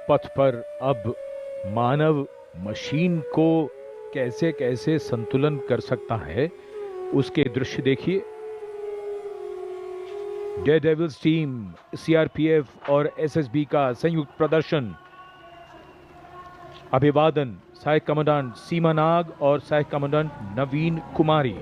पथ पर अब मानव मशीन को कैसे कैसे संतुलन कर सकता है, उसके दृश्य देखिए। डेयरडेविल्स टीम, सीआरपीएफ और एसएसबी का संयुक्त प्रदर्शन। अभिवादन सहायक कमांडेंट सीमा नाग और सहायक commandant Naveen Kumari.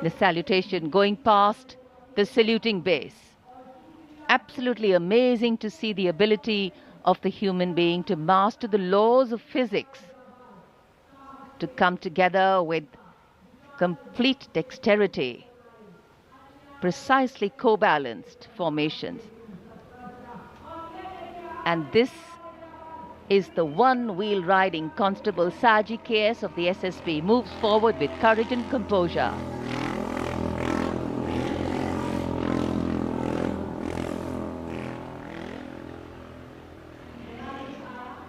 The salutation going past the saluting base. Absolutely amazing to see the ability of the human being to master the laws of physics, to come together with complete dexterity, precisely co-balanced formations. And this is the one-wheel riding Constable Saji KS of the SSB moves forward with courage and composure.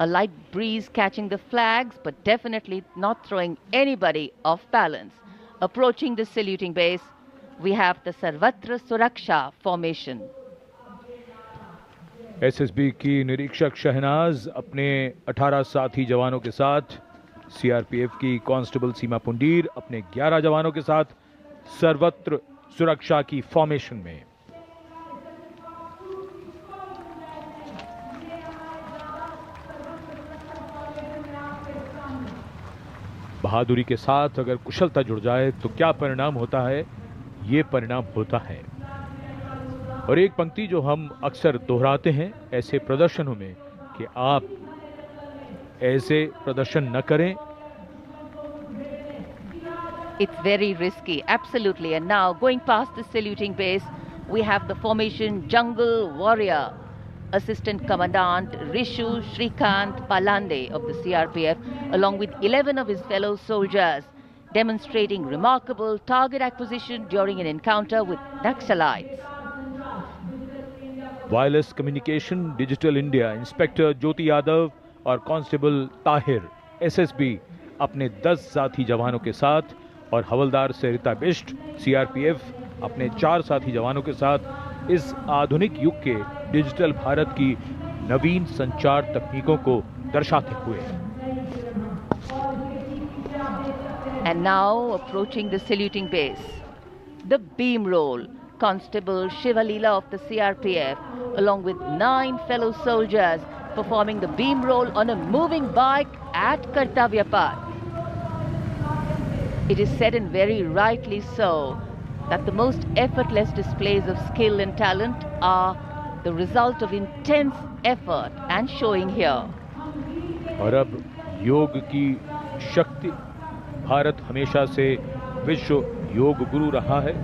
A light breeze catching the flags, but definitely not throwing anybody off balance. Approaching the saluting base, we have the Sarvatra Suraksha formation. SSB की निरीक्षक शहनाज अपने 18 साथी जवानों के साथ, CRPF की constable सीमा पुंडीर अपने 11 जवानों के साथ सर्वत्र सुरक्षा की फॉर्मेशन में। बहादुरी के साथ अगर कुशलता जुड़ जाए तो क्या परिणाम होता है, ये परिणाम होता है। और एक पंक्ति जो हम अक्सर दोहराते हैं ऐसे प्रदर्शनों में कि आप ऐसे प्रदर्शन न करें। It's very risky, absolutely. And now going past the saluting base, we have the formation Jungle Warrior. Assistant Commandant Rishu Shrikant Palande of the CRPF, along with 11 of his fellow soldiers, demonstrating remarkable target acquisition during an encounter with Naxalites. Wireless communication digital India inspector Jyoti Yadav और constable Tahir SSB अपने 10 साथी जवानों के साथ और हवलदार सरिता Bisht CRPF अपने 4 साथी जवानों के साथ इस आधुनिक युग के डिजिटल भारत की नवीन संचार तकनीकों को दर्शाते हुए। And now approaching the saluting base, the beam roll. Constable Shivalila of the CRPF, along with 9 fellow soldiers, performing the beam roll on a moving bike at Kartavya Path. It is said, and very rightly so, that the most effortless displays of skill and talent are the result of intense effort and showing here. और अब योग की शक्ति, भारत हमेशा से विश्व योग गुरु रहा है।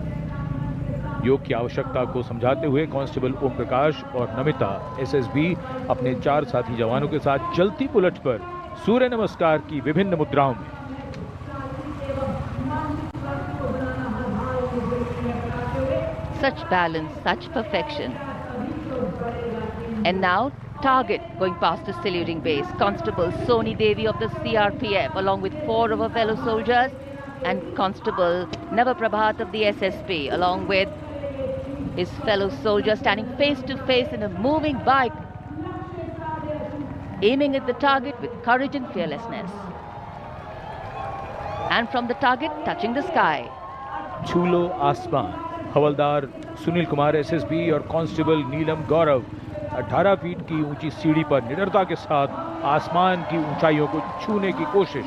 योग की आवश्यकता को समझाते हुए कांस्टेबल ओम प्रकाश और नमिता एसएसबी अपने 4 साथी जवानों के साथ चलती पुलट पर सूर्य नमस्कार की विभिन्न मुद्राओं में। Such balance, such perfection. And now target going past the saluting base. Constable Soni Devi of the CRPF, along with 4 of her fellow soldiers, and Constable Navaprabhat of the SSB, along with his fellow soldiers, standing face to face in a moving bike, aiming at the target with courage and fearlessness. And from the target, touching the sky. छूलो आसमान। हवलदार Sunil Kumar SSB और constable नीलम गौरव 18 feet की ऊंची सीढ़ी पर निडरता के साथ आसमान की ऊंचाइयों को छूने की कोशिश,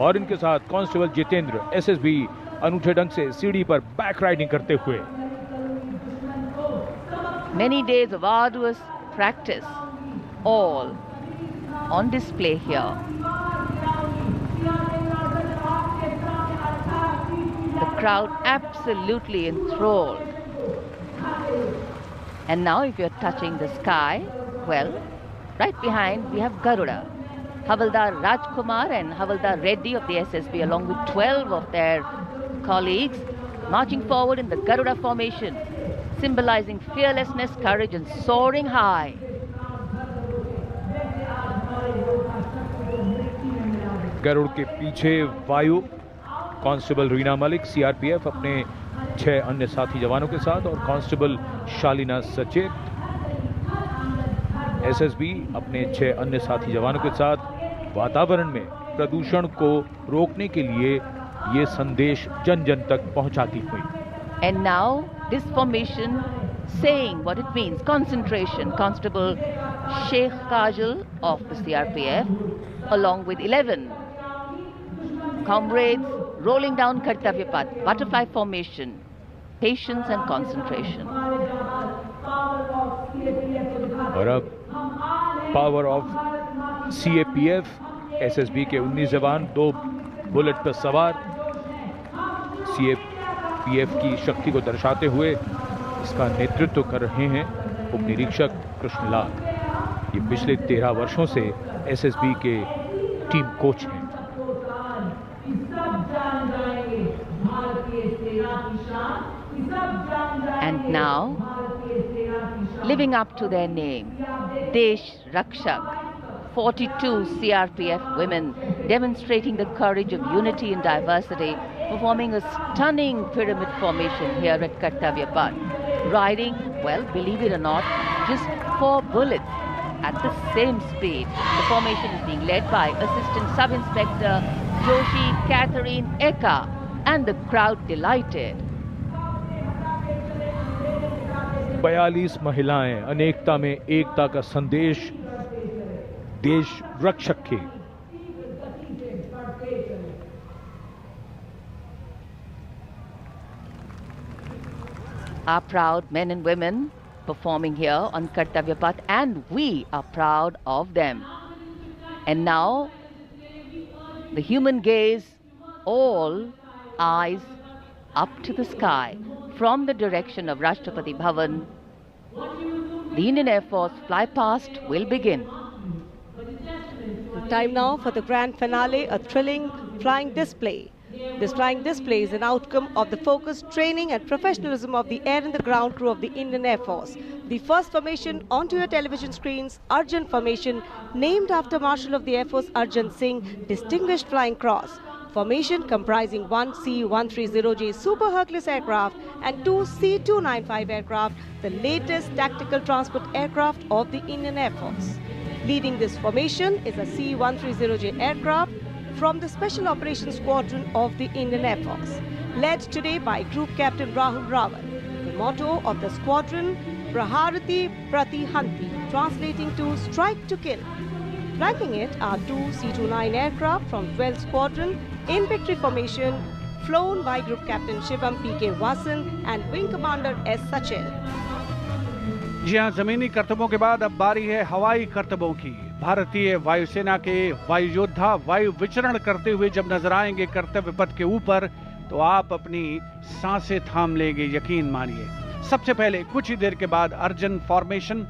और इनके साथ कांस्टेबल जितेंद्र एसएसबी अनूठे ढंग से सीढ़ी पर बैक राइडिंग करते हुए। Many days of arduous practice, all on display here. The crowd absolutely enthralled. And now if you're touching the sky, well, right behind we have Garuda. Havaldar Rajkumar and Havaldar Reddy of the SSB, along with 12 of their colleagues, marching forward in the Garuda formation, symbolizing fearlessness, courage, and soaring high. Garuda के पीछे वायु, constable Reena Malik CRPF अपने 6 अन्य साथी जवानों के साथ और कांस्टेबल शालिना सचेत। एसएसबी अपने 6 अन्य साथी जवानों के साथ वातावरण में प्रदूषण को रोकने के लिए ये संदेश जन जन तक पहुंचाती हुई। And now this formation saying what it means, concentration. Constable Sheikh Kajal of the CRPF along with 11 comrades rolling down Kartavya Path, butterfly formation, patience and concentration. और अब पावर ऑफ सीएपीएफ, एसएसबी के 19 जवान 2 bullet पर सवार CAPF की शक्ति को दर्शाते हुए इसका नेतृत्व कर रहे हैं उप निरीक्षक कृष्णलाल। ये पिछले 13 वर्षों से एसएसबी के टीम कोच हैं। And now, living up to their name, Desh Rakshak, 42 CRPF women demonstrating the courage of unity and diversity, performing a stunning pyramid formation here at Kartavya Path. Riding, well, believe it or not, just 4 bullets at the same speed. The formation is being led by Assistant Sub-Inspector Joshi Catherine Eka, and the crowd delighted. 42 महिलाएं अनेकता में एकता का संदेश देश रक्षक के। Our proud men and women performing here on Kartavya Path, and we are proud of them. And now the human gaze, all eyes up to the sky from the direction of Rashtrapati Bhavan. The Indian Air Force fly past will begin. Time now for the grand finale, a thrilling flying display. This flying display is an outcome of the focused training and professionalism of the air and the ground crew of the Indian Air Force. The first formation onto your television screens, Arjun Formation, named after Marshal of the Air Force Arjun Singh, Distinguished Flying Cross. Formation comprising 1 C-130J Super Hercules aircraft and 2 C-295 aircraft, the latest tactical transport aircraft of the Indian Air Force. Leading this formation is a C-130J aircraft from the Special Operations Squadron of the Indian Air Force, led today by Group Captain Rahul Rawat. The motto of the squadron, Praharati Pratihanti, translating to strike to kill. Flanking it are 2 C-29 aircraft from 12th Squadron in victory formation, flown by Group Captain Shivam P.K. Vasan and Wing Commander S. Sachin. जी हाँ, जमीनी करतबों के बाद अब बारी है हवाई करतबों की। भारतीय वायुसेना के वायु योद्धा वायु विचरण करते हुए जब नजर आएंगे कर्तव्य पथ के ऊपर, तो आप अपनी सांसें थाम लेंगे, यकीन मानिए। सबसे पहले कुछ ही देर के बाद अर्जन फॉर्मेशन,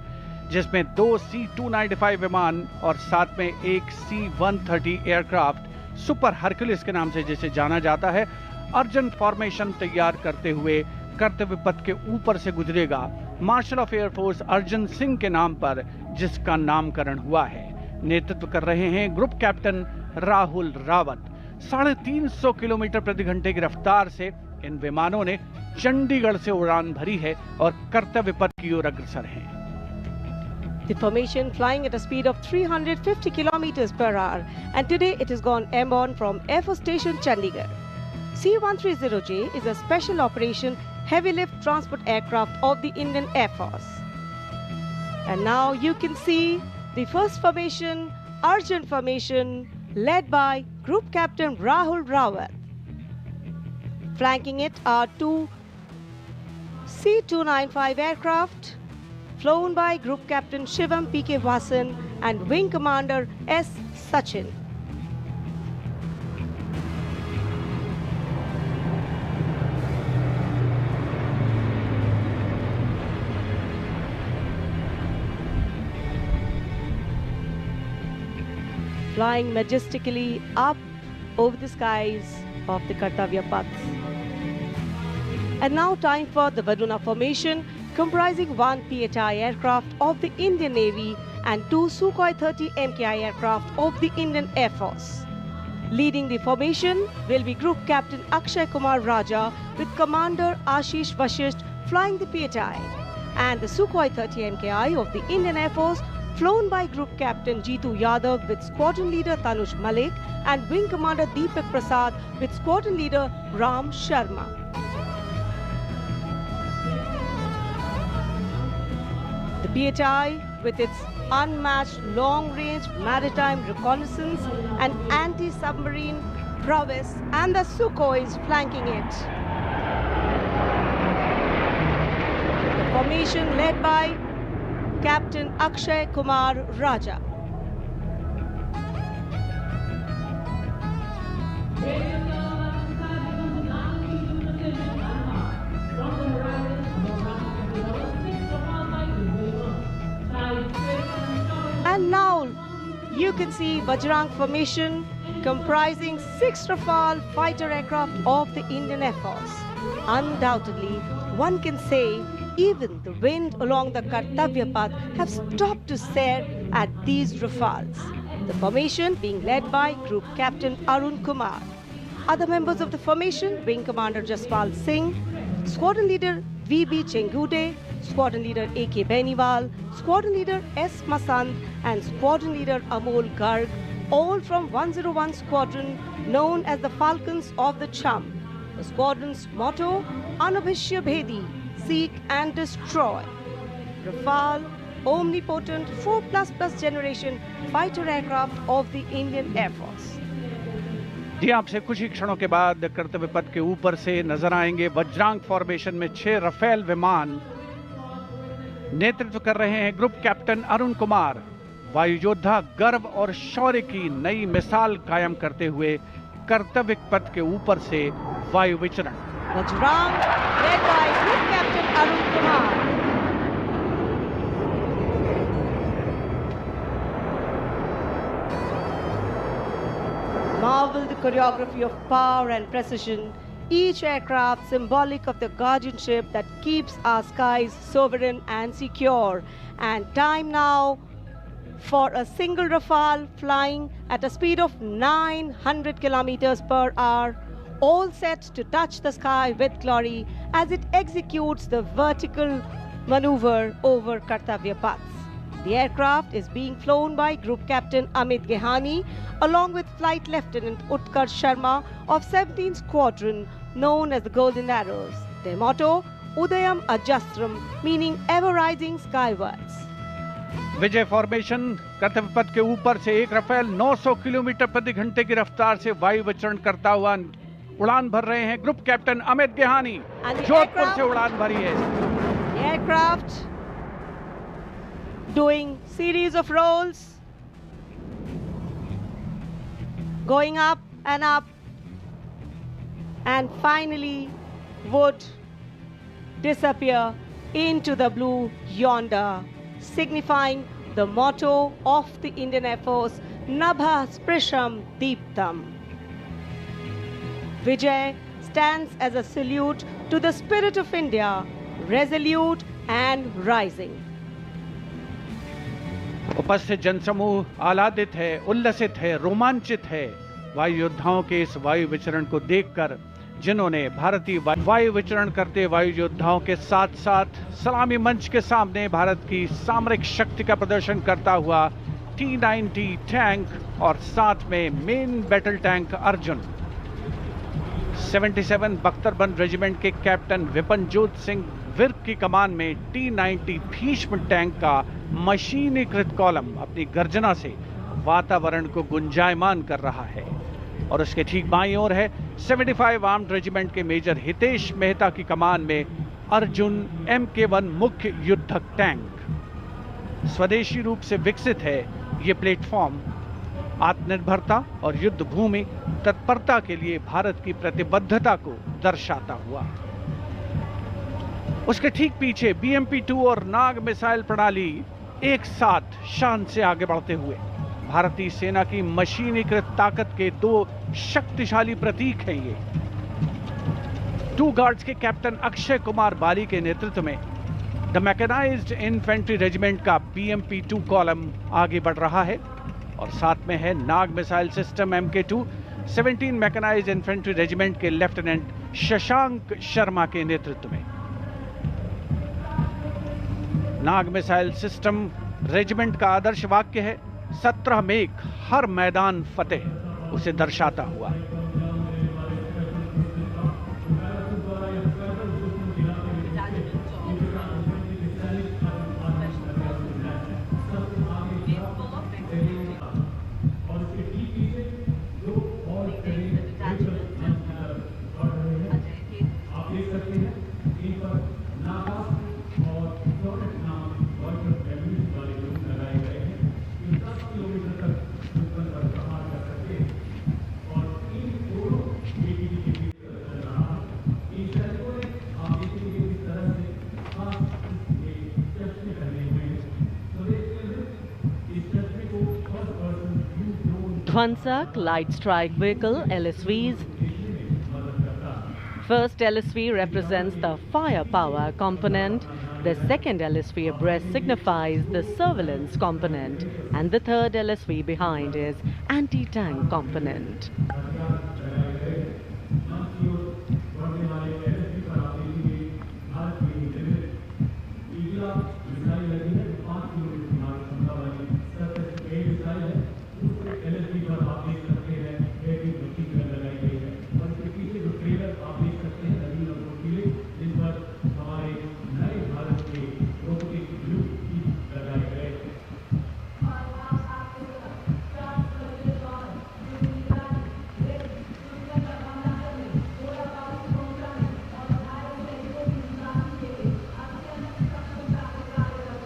जिसमें 2 C-295 विमान और साथ में एक C-130 एयरक्राफ्ट सुपर हरक्यूलिस के नाम से जिसे जाना जाता है, अर्जन फॉर्मेशन तैयार करते हुए कर्तव्य पथ के ऊपर से गुजरेगा। Marshal of air force Arjan Singh के नाम पर जिसका नामकरण हुआ है। नेतृत्व कर रहे हैं group captain Rahul Rawat. 350 kilometre प्रति घंटे की रफ्तार से इन विमानों ने चंडीगढ़ से उड़ान भरी है और कर्तव्य पथ की ओर अग्रसर हैं। The formation flying at a speed of 350 kilometers per hour, and today it has gone airborne from Air Force Station Chandigarh. C-130J is a special operation heavy lift transport aircraft of the Indian Air Force. And now you can see the first formation, Arjun Formation, led by Group Captain Rahul Rawat. Flanking it are 2 C-295 aircraft, flown by Group Captain Shivam P.K. Vasan and Wing Commander S. Sachin. Flying majestically up over the skies of the Kartavya Paths. And now time for the Varuna Formation, comprising 1 PHI aircraft of the Indian Navy and 2 Sukhoi 30 MKI aircraft of the Indian Air Force. Leading the formation will be Group Captain Akshay Kumar Raja with Commander Ashish Vashisht flying the PHI, and the Sukhoi 30 MKI of the Indian Air Force flown by Group Captain Jeetu Yadav with Squadron Leader Tanush Malik and Wing Commander Deepak Prasad with Squadron Leader Ram Sharma. The PHI, with its unmatched long-range maritime reconnaissance and anti-submarine prowess, and the Sukhois flanking it. The formation led by Captain Akshay Kumar Raja. And now you can see Bajrang formation comprising 6 Rafale fighter aircraft of the Indian Air Force. Undoubtedly, one can say even the wind along the Kartavya path have stopped to stare at these Rafales. The formation being led by Group Captain Arun Kumar. Other members of the formation, Wing Commander Jaspal Singh, Squadron Leader V.B. Chengude, Squadron Leader A.K. Beniwal, Squadron Leader S. Masand and Squadron Leader Amol Garg, all from 101 Squadron known as the Falcons of the Chum. The squadron's motto, Anubhishya Bhedi, seek and destroy. Rafale, omnipotent 4++ generation fighter aircraft of the Indian Air Force. जी आपसे कुछ ही क्षणों के बाद कर्तव्य पथ के ऊपर से नजर आएंगे वज्रांग फॉर्मेशन में 6 रफेल विमान। नेतृत्व कर रहे हैं ग्रुप कैप्टन अरुण कुमार। वायु योद्धा गर्व और शौर्य की नई मिसाल कायम करते हुए कर्तव्य पथ के ऊपर से वायु विचरण। Vajrang led by Group Captain Arun Kumar. Marvel the choreography of power and precision, each aircraft symbolic of the guardianship that keeps our skies sovereign and secure. And time now for a single Rafale flying at a speed of 900 kilometers per hour, all set to touch the sky with glory as it executes the vertical maneuver over Kartavya Paths. The aircraft is being flown by Group Captain Amit Gehani along with Flight Lieutenant Utkarsh Sharma of 17th Squadron known as the Golden Arrows. Their motto, Udayam Ajastram, meaning ever rising skywards. Vijay formation कर्तव्य पथ के ऊपर से एक Rafale 900 kilometre प्रति घंटे की रफ्तार से वायु विचरण करता हुआ उड़ान भर रहे हैं ग्रुप कैप्टन अमित गेहानी। जोधपुर से उड़ान भरी है। Aircraft doing series of rolls, going up, and finally would disappear into the blue yonder, signifying the motto of the Indian Air Force, Nabha Sprisham Deeptam. Vijay stands as a salute to the spirit of India, resolute and rising. उपस्थित जनसमूह आह्लादित है, उल्लसित है, रोमांचित है वायु योद्धाओं के इस वायु विचरण को देखकर, जिन्होंने भारतीय वायु विचरण करते वायु योद्धाओं के साथ साथ सलामी मंच के सामने भारत की सामरिक शक्ति का प्रदर्शन करता हुआ T-90 टैंक और साथ में मेन बैटल टैंक अर्जुन। 77 बख्तरबंद रेजिमेंट के कैप्टन विपनजोत सिंह विर्क की कमान में T-90 भीष्म टैंक का मशीनीकृत कॉलम अपनी गर्जना से वातावरण को गुंजायमान कर रहा है। और उसके ठीक बाईं ओर है 75 आर्म्ड रेजिमेंट के मेजर हितेश मेहता की कमान में अर्जुन MK1 मुख्य युद्धक टैंक। स्वदेशी रूप से विकसित है ये प्लेटफॉर्म आत्मनिर्भरता और युद्ध भूमि तत्परता के लिए भारत की प्रतिबद्धता को दर्शाता हुआ। उसके ठीक पीछे BMP-2 और नाग मिसाइल प्रणाली एक साथ शान से आगे बढ़ते हुए भारतीय सेना की मशीनीकृत ताकत के 2 शक्तिशाली प्रतीक हैं ये। 2 गार्ड्स के कैप्टन अक्षय कुमार बाली के नेतृत्व में द मैकेनाइज्ड इन्फेंट्री रेजिमेंट का BMP-2 कॉलम आगे बढ़ रहा है और साथ में है Nag missile system MK2 17 mechanised infantry regiment के लेफ्टिनेंट शशांक शर्मा के नेतृत्व में। नाग मिसाइल सिस्टम रेजिमेंट का आदर्श वाक्य है, 17 मेघ हर मैदान फतेह, उसे दर्शाता हुआ। Dwansak Light Strike Vehicle LSVs. First LSV represents the firepower component, the second LSV abreast signifies the surveillance component, and the third LSV behind is anti-tank component.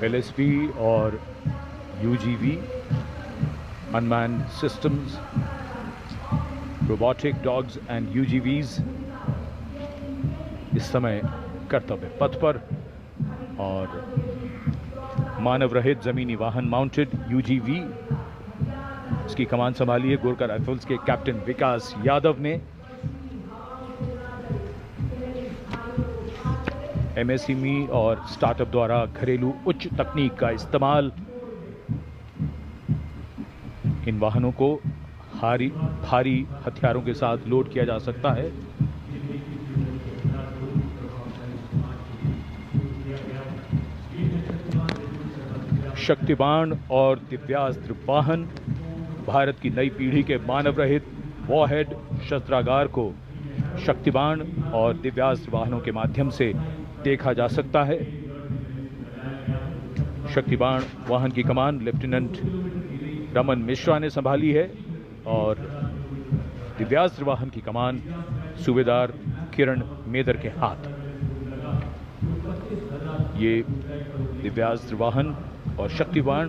LSV और UGV, unmanned systems, robotic dogs and UGVs इस समय कर्तव्य पथ पर, और मानव रहित जमीनी वाहन माउंटेड UGV, इसकी कमान संभाली है गोरखा राइफल्स के कैप्टन विकास यादव ने। MSME और स्टार्टअप द्वारा घरेलू उच्च तकनीक का इस्तेमाल इन वाहनों को भारी हथियारों के साथ लोड किया जा सकता है। शक्तिबाण और दिव्यास्त्र वाहन, भारत की नई पीढ़ी के मानव रहित वॉरहेड शस्त्रागार को शक्तिबाण और दिव्यास्त्र वाहनों के माध्यम से देखा जा सकता है। शक्तिबाण वाहन की कमान लेफ्टिनेंट रमन मिश्रा ने संभाली है और दिव्यास्त्र वाहन की कमान सूबेदार किरण मेदर के हाथ। ये दिव्यास्त्र वाहन और शक्तिबाण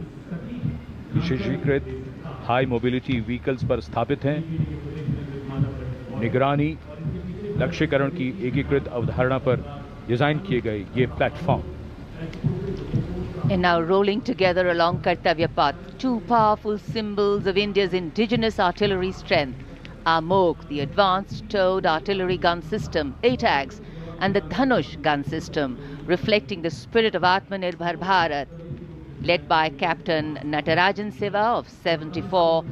विशेषीकृत हाई मोबिलिटी व्हीकल्स पर स्थापित हैं। निगरानी लक्ष्यकरण की एकीकृत अवधारणा पर डिजाइन किए गए ये platform. And now rolling together along Kartavya Path, two powerful symbols of India's indigenous artillery strength, AMOG, the Advanced Towed Artillery Gun System, ATAGS, and the Dhanush gun system, reflecting the spirit of Atmanirbhar Bharat, led by Captain Natarajan Siva of 74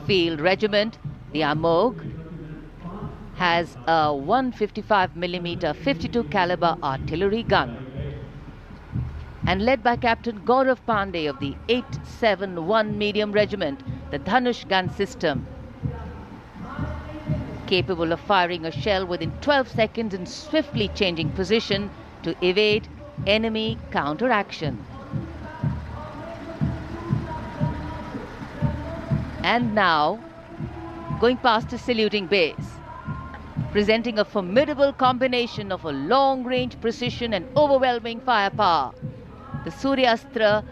Field Regiment. The AMOG has a 155mm 52 caliber artillery gun, and led by Captain Gaurav Pandey of the 871 Medium Regiment, the Dhanush gun system, capable of firing a shell within 12 seconds and swiftly changing position to evade enemy counteraction. And now, going past the saluting base, presenting a formidable combination of a long-range precision and overwhelming firepower, the Suryastra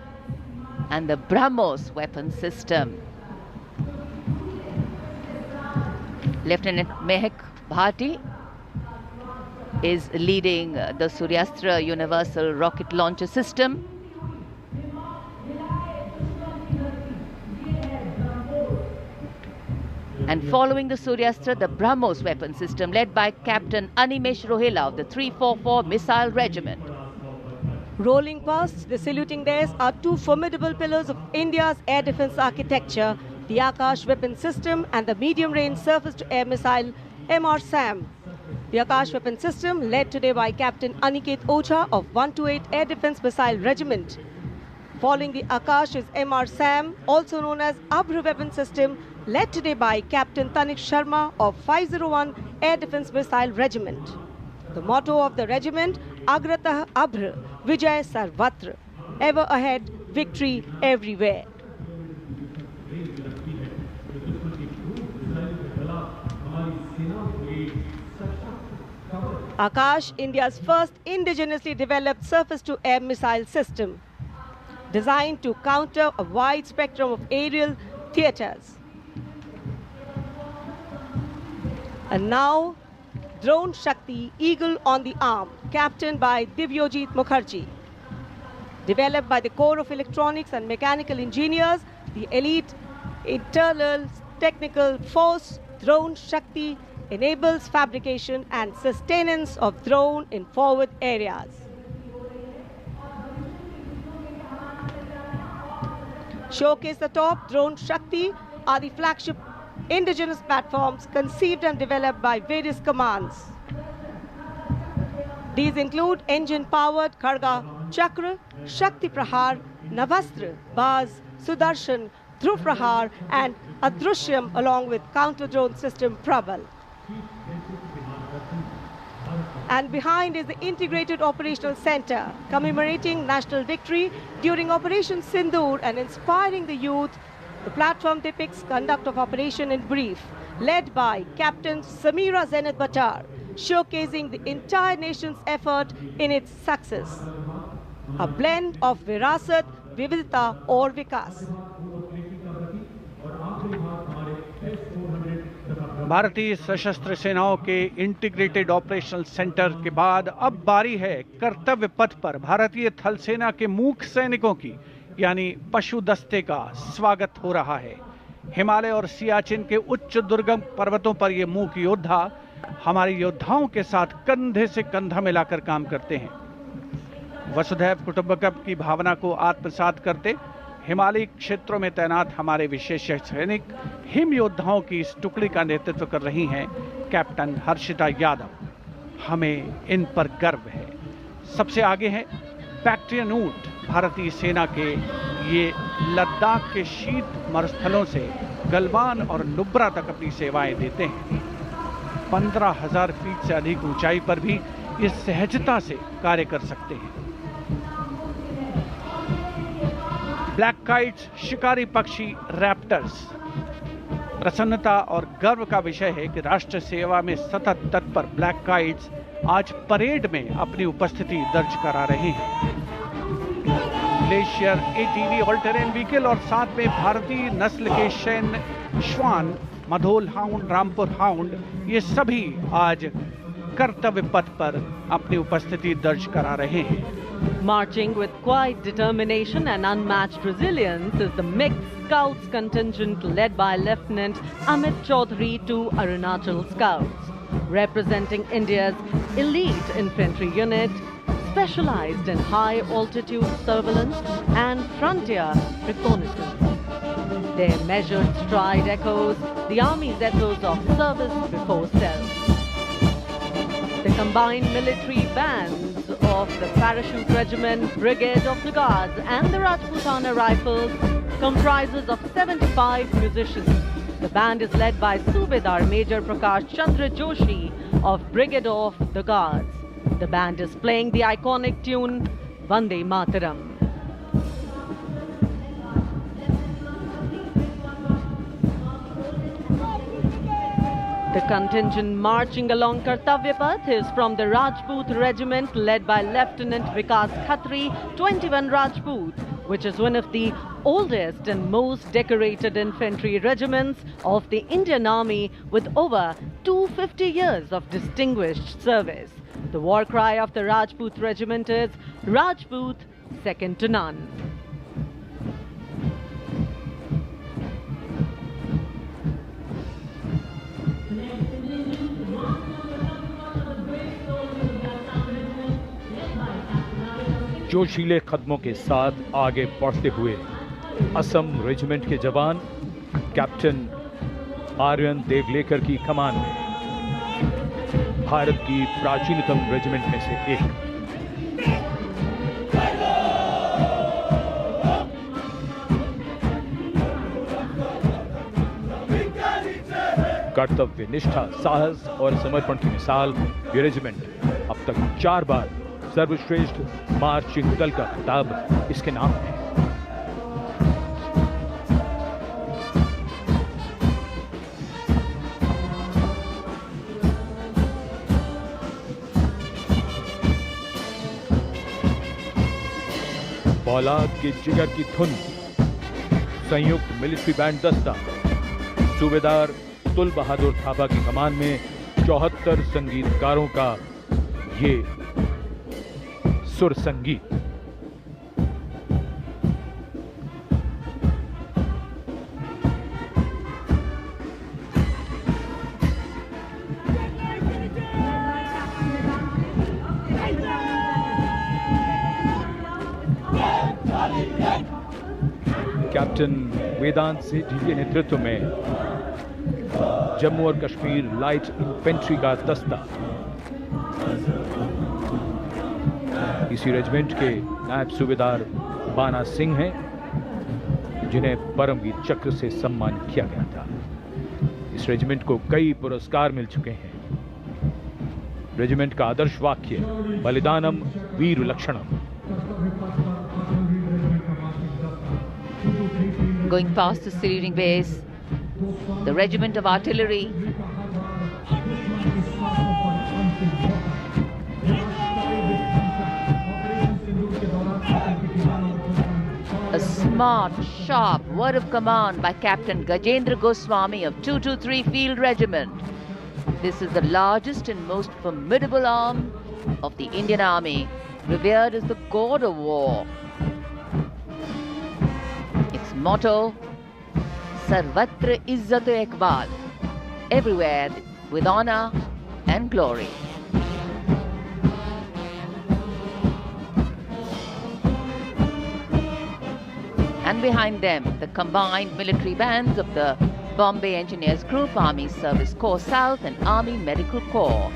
and the BrahMos weapon system. Lieutenant Mehak Bhati is leading the Suryastra Universal Rocket Launcher System. And following the Suryastra, the BrahMos weapon system, led by Captain Animesh Rohela of the 344 Missile Regiment. Rolling past the saluting days are two formidable pillars of India's air defense architecture, the Akash weapon system and the medium-range surface-to-air missile MR-SAM. The Akash weapon system, led today by Captain Aniket Ocha of 128 Air Defence Missile Regiment. Following the Akash is MR-SAM, also known as Abhr weapon system, led today by Captain Tanik Sharma of 501 Air Defence Missile Regiment. The motto of the regiment, Agratah Abhr, Vijay Sarvatra, ever ahead, victory everywhere. Akash, India's first indigenously developed surface-to-air missile system, designed to counter a wide spectrum of aerial theatres. And now, Drone Shakti, Eagle on the Arm, captained by Divyojit Mukherjee. Developed by the Corps of Electronics and Mechanical Engineers, the elite internal technical force, Drone Shakti, enables fabrication and sustenance of drone in forward areas. Showcase the top, Drone Shakti are the flagship indigenous platforms conceived and developed by various commands. These include engine-powered Kharga Chakra, Shakti Prahar, Navastra, Baz, Sudarshan, Dhruv Prahar and Adrushyam along with counter-drone system Prabal. And behind is the Integrated Operational Center, commemorating national victory during Operation Sindoor and inspiring the youth. The platform depicts conduct of operation in brief, led by Captain Samira Zenat Batar, showcasing the entire nation's effort in its success. A blend of Virasat, Vividta or Vikas. भारतीय सशस्त्र सेनाओं के integrated operational centre के बाद अब बारी है कर्तव्य पथ पर भारतीय थल सेना के मूक सैनिकों की, यानी पशु दस्ते का स्वागत हो रहा है। हिमालय और सियाचिन के उच्च दुर्गम पर्वतों पर ये मूक योद्धा हमारे योद्धाओं के साथ कंधे से कंधा मिलाकर काम करते हैं। वसुधैव कुटुंबकम की भावना को आत्मसात करते हिमालयी क्षेत्रों में तैनात हमारे विशेष सैनिक हिम योद्धाओं की इस टुकड़ी का नेतृत्व कर रही हैं कैप्टन हर्षिता यादव। हमें इन पर गर्व है। सबसे आगे हैं बैक्ट्रियन ऊंट, भारतीय सेना के ये लद्दाख के शीत मरुस्थलों से गलवान और नुब्रा तक अपनी सेवाएं देते हैं। 15,000 फीट से अधिक ऊंचाई पर भी ये सहजता से कार्य कर सकते हैं। ब्लैक काइट्स, शिकारी पक्षी रैप्टर्स। प्रसन्नता और गर्व का विषय है कि राष्ट्र सेवा में सतत तत्पर ब्लैक काइट्स आज परेड में अपनी उपस्थिति दर्ज करा रहे हैं। Glacier, ATV, all terrain vehicle और साथ में भारतीय नस्ल के शैन श्वान, मधोल हाउंड, रामपुर हाउंड, ये सभी आज कर्तव्य पथ पर अपनी उपस्थिति दर्ज करा रहे हैं। Marching with quiet determination and unmatched resilience is the mixed Scouts contingent led by Lieutenant Amit Chaudhary to Arunachal Scouts, representing India's elite infantry unit, specialized in high-altitude surveillance and frontier reconnaissance. Their measured stride echoes the Army's ethos of service before self. The combined military bands of the Parachute Regiment, Brigade of the Guards and the Rajputana Rifles comprises of 75 musicians. The band is led by Subedar Major Prakash Chandra Joshi of Brigade of the Guards. The band is playing the iconic tune Vande Mataram. The contingent marching along Kartavya Path is from the Rajput Regiment led by Lieutenant Vikas Khatri, 21 Rajput, which is one of the oldest and most decorated infantry regiments of the Indian Army with over 250 years of distinguished service. The war cry of the Rajput Regiment is Rajput, second to none. जोशीले कदमों के साथ आगे बढ़ते हुए Assam regiment के जवान captain Aryan Devlekar की कमान में, भारत की प्राचीनतम रेजिमेंट में से एक। कर्तव्य निष्ठा, साहस और समर्पण की मिसाल ये रेजिमेंट अब तक 4 बार सर्वश्रेष्ठ मार्चिंग दल का खिताब इसके नाम है। फौलाद के जिगर की धुन, संयुक्त मिलिट्री बैंड दस्ता, सूबेदार तुल बहादुर थापा की कमान में 74 संगीतकारों का ये सुर संगीत। कैप्टन वेदांत सिंह जी के नेतृत्व में जम्मू और कश्मीर लाइट इन्फेंट्री का दस्ता, इसी रेजिमेंट के नायब सूबेदार बाना सिंह हैं, जिन्हें परमवीर चक्र से सम्मानित किया गया था। इस रेजिमेंट को कई पुरस्कार मिल चुके हैं। रेजिमेंट का आदर्श वाक्य बलिदानम वीर लक्षणम। Going past the saluting base, the regiment of artillery, a smart, sharp word of command by Captain Gajendra Goswami of 223 Field Regiment. This is the largest and most formidable arm of the Indian Army, revered as the god of war. Its motto, Sarvatra Izzat Iqbal, everywhere with honor and glory. And behind them, the combined military bands of the Bombay Engineers Group, Army Service Corps South and Army Medical Corps.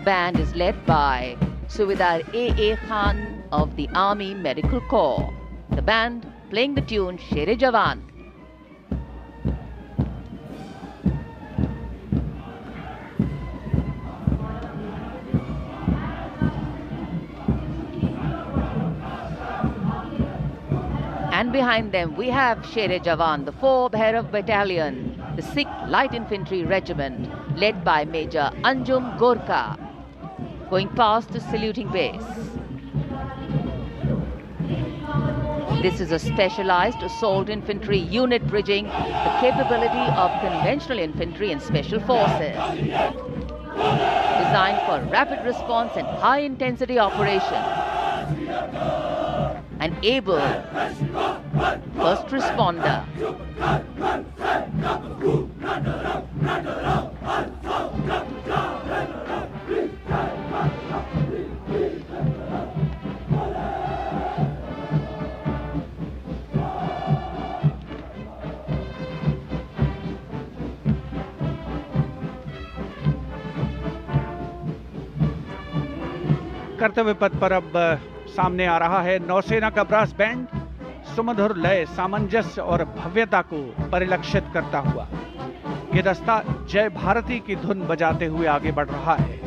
Band is led by Subedar A.A. Khan of the Army Medical Corps. The band playing the tune Sher-e Jawan. And behind them we have Sher-e Jawan, the 4th Bhairav Battalion, the 6th Light Infantry Regiment, led by Major Anjum Gorka, going past the saluting base. This is a specialized assault infantry unit bridging the capability of conventional infantry and special forces. Designed for rapid response and high intensity operations. An able first responder. कर्तव्य पथ पर अब सामने आ रहा है नौसेना का brass band, सुमधुर लय, सामंजस्य और भव्यता को परिलक्षित करता हुआ ये दस्ता जय भारती की धुन बजाते हुए आगे बढ़ रहा है।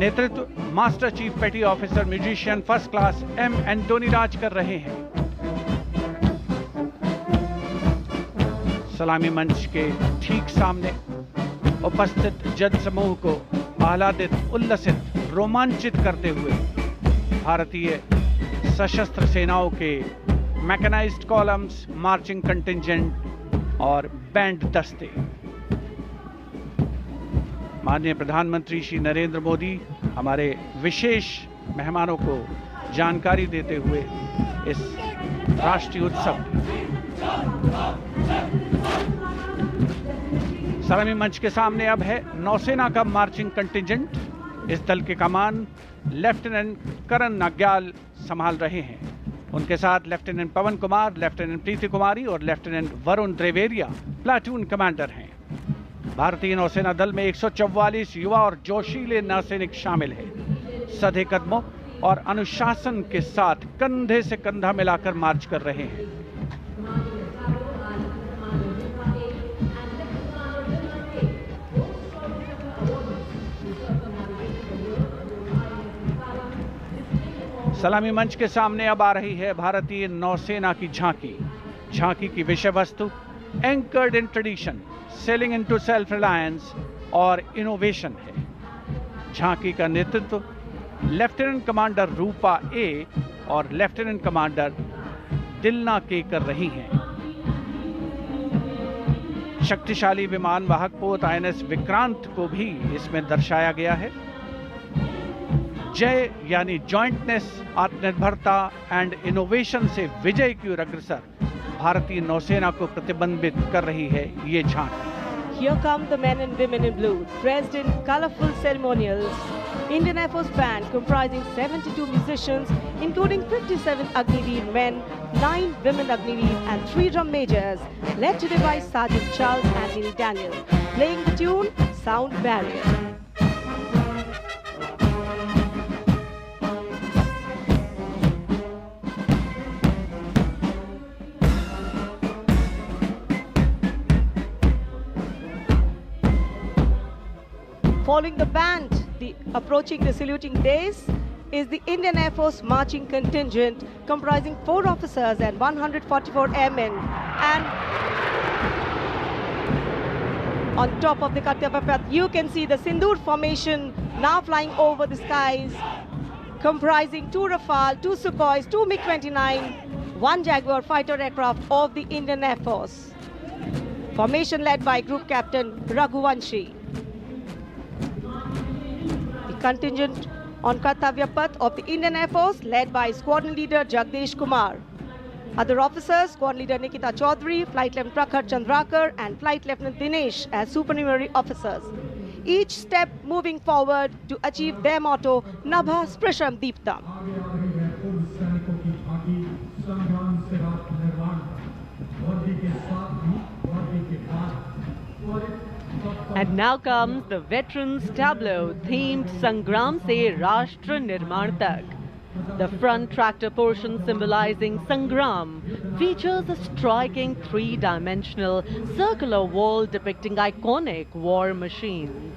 नेतृत्व master chief petty officer musician first class M Antony Raj कर रहे हैं। सलामी मंच के ठीक सामने उपस्थित जन समूह को आह्लादित, उल्लसित, रोमांचित करते हुए भारतीय सशस्त्र सेनाओं के मैकेनाइज्ड कॉलम्स, मार्चिंग कंटिंजेंट और बैंड दस्ते। माननीय प्रधानमंत्री श्री नरेंद्र मोदी हमारे विशेष मेहमानों को जानकारी देते हुए इस राष्ट्रीय उत्सव सलामी मंच के सामने अब है नौसेना का मार्चिंग कंटिंजेंट। इस दल के कमान लेफ्टिनेंट करण नाग्याल संभाल रहे हैं। उनके साथ लेफ्टिनेंट पवन कुमार, लेफ्टिनेंट प्रीति कुमारी और लेफ्टिनेंट वरुण द्विवेदिया प्लाटून कमांडर हैं। भारतीय नौसेना दल में 144 युवा और जोशीले नौसैनिक शामिल हैं। सधे कदमों और अनुशासन के साथ कंधे से कंधा मिलाकर मार्च कर रहे हैं। सलामी मंच के सामने अब आ रही है भारतीय नौसेना की झांकी। झांकी की विषय वस्तु anchored in tradition, sailing into self reliance और इनोवेशन है। झांकी का नेतृत्व लेफ्टिनेंट कमांडर रूपा ए और लेफ्टिनेंट कमांडर दिलना के कर रही हैं। शक्तिशाली विमान वाहक पोत INS विक्रांत को भी इसमें दर्शाया गया है। जय यानी जॉइंटनेस, आत्मनिर्भरता एंड इनोवेशन से विजय की ओर अग्रसर भारतीय नौसेना को प्रतिबिंबित कर रही है ये झांकी। Here come the men and women in blue, dressed in colorful ceremonials. Indian Air Force band comprising 72 musicians, including 57 Agniveer men, 9 women Agniveer and 3 drum majors, led today by Sergeant Charles and Neil Daniel, playing the tune Sound Barrier. Following the band, approaching the saluting days is the Indian Air Force marching contingent comprising 4 officers and 144 airmen. And on top of the Kartavya Path, you can see the Sindoor formation now flying over the skies, comprising 2 Rafale, 2 Sukhois, 2 MiG-29, 1 Jaguar fighter aircraft of the Indian Air Force. Formation led by Group Captain Raghuvanshi. Contingent on Kartavya Path of the Indian Air Force led by Squadron Leader Jagdish Kumar. Other officers, Squadron Leader Nikita Chaudhary, Flight Lieutenant Prakhar Chandrakar and Flight Lieutenant Dinesh as supernumerary officers. Each step moving forward to achieve their motto, Nabha Sprisham Deeptam. And now comes the Veterans Tableau themed Sangram Se Rashtra Nirman Tak. The front tractor portion symbolizing Sangram features a striking 3-dimensional circular wall depicting iconic war machines.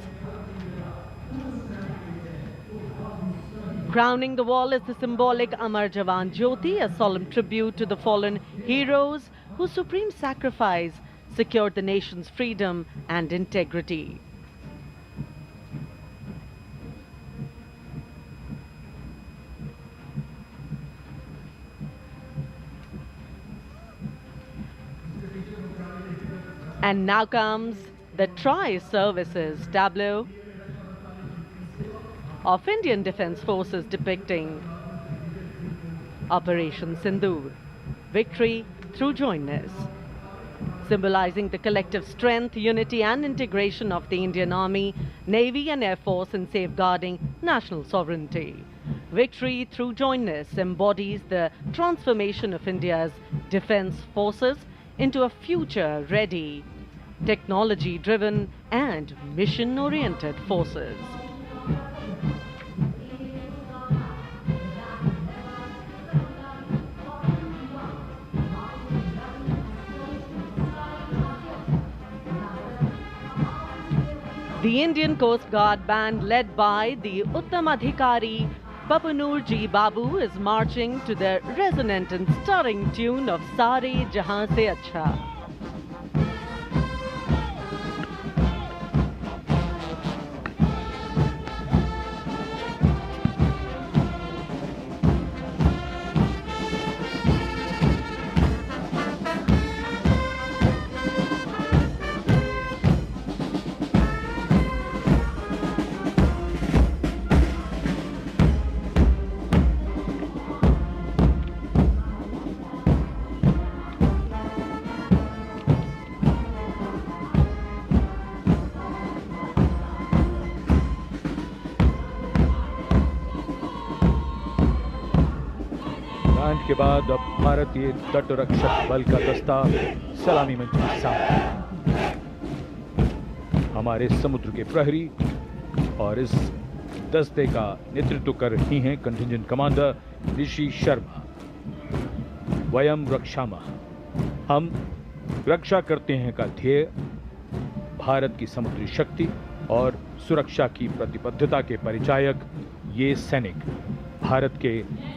Crowning the wall is the symbolic Amar Jawan Jyoti, a solemn tribute to the fallen heroes whose supreme sacrifice secured the nation's freedom and integrity. And now comes the Tri-Services tableau of Indian Defence Forces depicting Operation Sindoor, victory through jointness, symbolizing the collective strength, unity and integration of the Indian Army, Navy and Air Force in safeguarding national sovereignty. Victory through jointness embodies the transformation of India's defence forces into a future-ready, technology-driven and mission-oriented forces. The Indian Coast Guard band led by the Uttam Adhikari Papanur Ji Babu is marching to the resonant and stirring tune of Sare Jahan Se Acha. Band के बाद अब भारतीय तट रक्षक बल का दस्ता सलामी मंच के सामने। हमारे समुद्र के प्रहरी और इस दस्ते का नेतृत्व कर रही हैं कंटिजेंट कमांडर ऋषि शर्मा। वयम रक्षामः, हम रक्षा करते हैं का ध्येय भारत की समुद्री शक्ति और सुरक्षा की प्रतिबद्धता के परिचायक ये सैनिक भारत के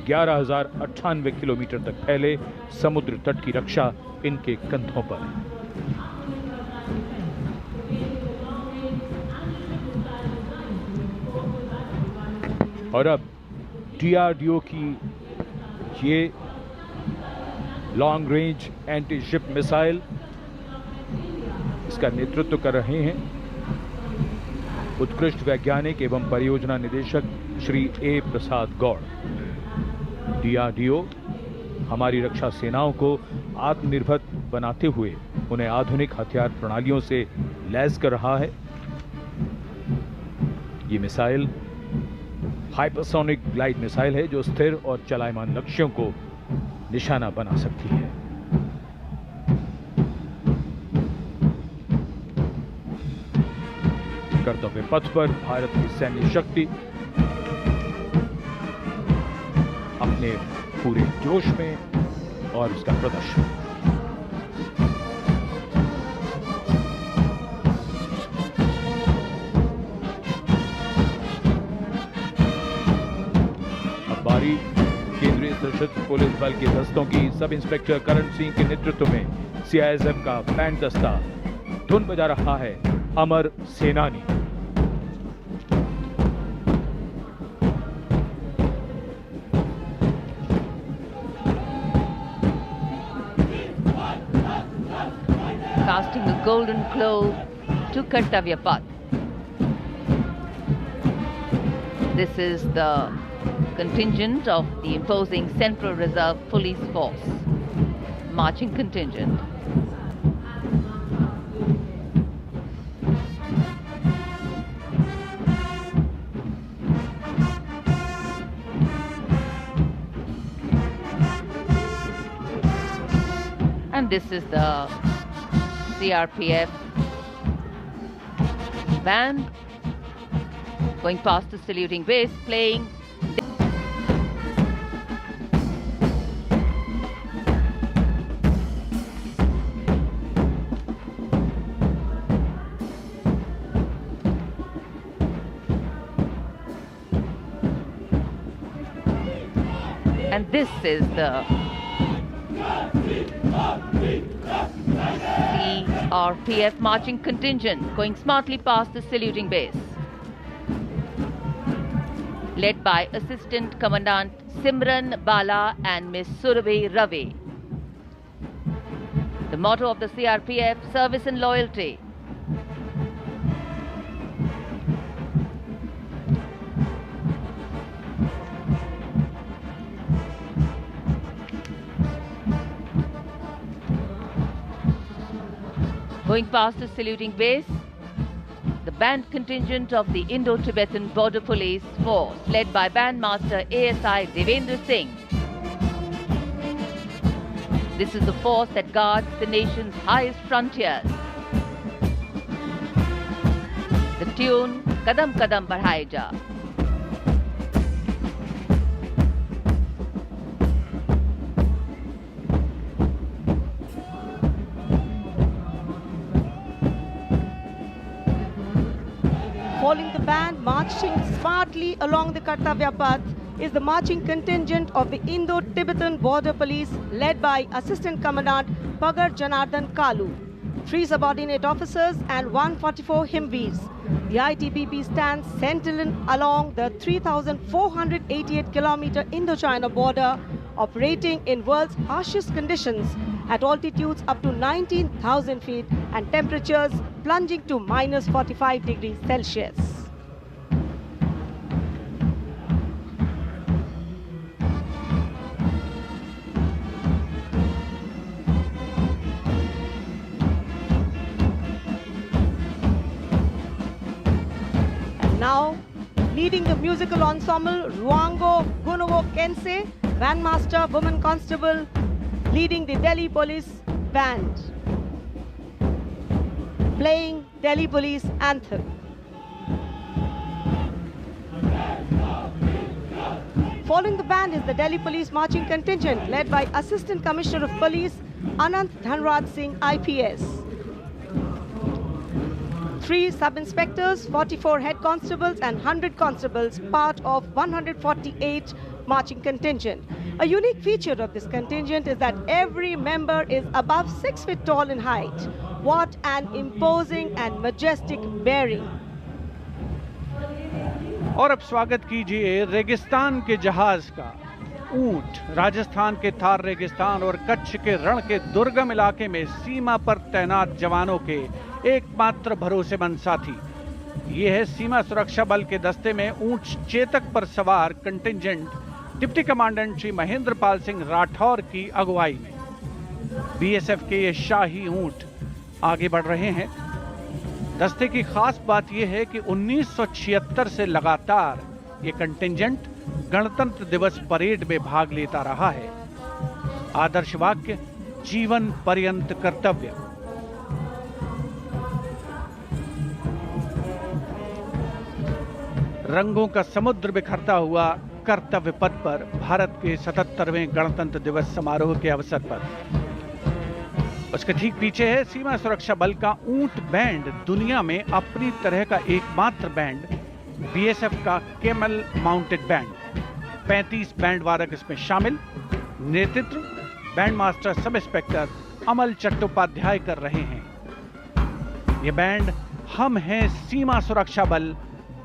11,098 किलोमीटर तक फैले समुद्र तट की रक्षा इनके कंधों पर है। और अब DRDO की ये long range anti ship missile, इसका नेतृत्व कर रहे हैं उत्कृष्ट वैज्ञानिक एवं परियोजना निदेशक श्री ए प्रसाद गौड़। DRDO हमारी रक्षा सेनाओं को आत्मनिर्भर बनाते हुए उन्हें आधुनिक हथियार प्रणालियों से लैस कर रहा है। ये मिसाइल हाइपरसोनिक ग्लाइड मिसाइल है जो स्थिर और चलायमान लक्ष्यों को निशाना बना सकती है। कर्तव्य पथ पर भारत की सैन्य शक्ति अपने पूरे जोश में और उसका प्रदर्शन। अब बारी केंद्रीय सशस्त्र पुलिस बल के दस्तों की सब इंस्पेक्टर करण सिंह के नेतृत्व में CISF का बैंड दस्ता धुन बजा रहा है अमर सेनानी। Casting a golden glow to Kartavya Path. This is the contingent of the imposing Central Reserve Police Force, marching contingent. And this is the CRPF band going past the saluting base, playing. And this is the CRPF marching contingent going smartly past the saluting base, led by Assistant Commandant Simran Bala and Miss Surabhi Ravi. The motto of the CRPF, service and loyalty. Going past the saluting base, the band contingent of the Indo-Tibetan Border Police Force, led by Bandmaster ASI Devendra Singh. This is the force that guards the nation's highest frontiers. The tune, Kadam Kadam Badhaye Ja. Following the band, marching smartly along the Kartavya Path is the marching contingent of the Indo-Tibetan Border Police led by Assistant Commandant Pagar Janardhan Kalu, 3 subordinate officers and 144 Himveers. The ITBP stands sentinel along the 3,488-kilometer Indo-China border, operating in world's harshest conditions at altitudes up to 19,000 feet and temperatures plunging to minus 45 degrees Celsius. And now, leading the musical ensemble Ruango Gunovo Kensei, Bandmaster, woman constable, leading the Delhi Police Band, playing Delhi Police anthem. Following the band is the Delhi Police marching contingent led by Assistant Commissioner of Police Anant Dhanraj Singh IPS. 3 sub-inspectors, 44 head constables and 100 constables, part of 148 marching contingent. A unique feature of this contingent is that every member is above 6 feet tall in height. What an imposing and majestic bearing. और अब स्वागत कीजिए रेगिस्तान के जहाज का। ऊंट राजस्थान के थार रेगिस्तान और कच्छ के रण के दुर्गम इलाके में सीमा पर तैनात जवानों के एकमात्र भरोसेमंद साथी। ये है सीमा सुरक्षा बल के दस्ते में ऊंट चेतक पर सवार contingent deputy commandant Shri Mahendra Pal Singh Rathore की अगुवाई में। बीएसएफ के ये शाही ऊंट आगे बढ़ रहे हैं। दस्ते की खास बात यह है कि 1976 से लगातार ये कंटिंजेंट गणतंत्र दिवस परेड में भाग लेता रहा है। आदर्श वाक्य जीवन पर्यंत कर्तव्य। रंगों का समुद्र बिखरता हुआ कर्तव्य पथ पर भारत के 77वें गणतंत्र दिवस समारोह के अवसर पर। उसके ठीक पीछे है सीमा सुरक्षा बल का ऊंट बैंड, दुनिया में अपनी तरह का एकमात्र बैंड, बीएसएफ का केमल माउंटेड बैंड। 35 बैंड वादक इसमें शामिल। नेतृत्व बैंड मास्टर सब इंस्पेक्टर अमल चट्टोपाध्याय कर रहे हैं। यह बैंड हम हैं सीमा सुरक्षा बल,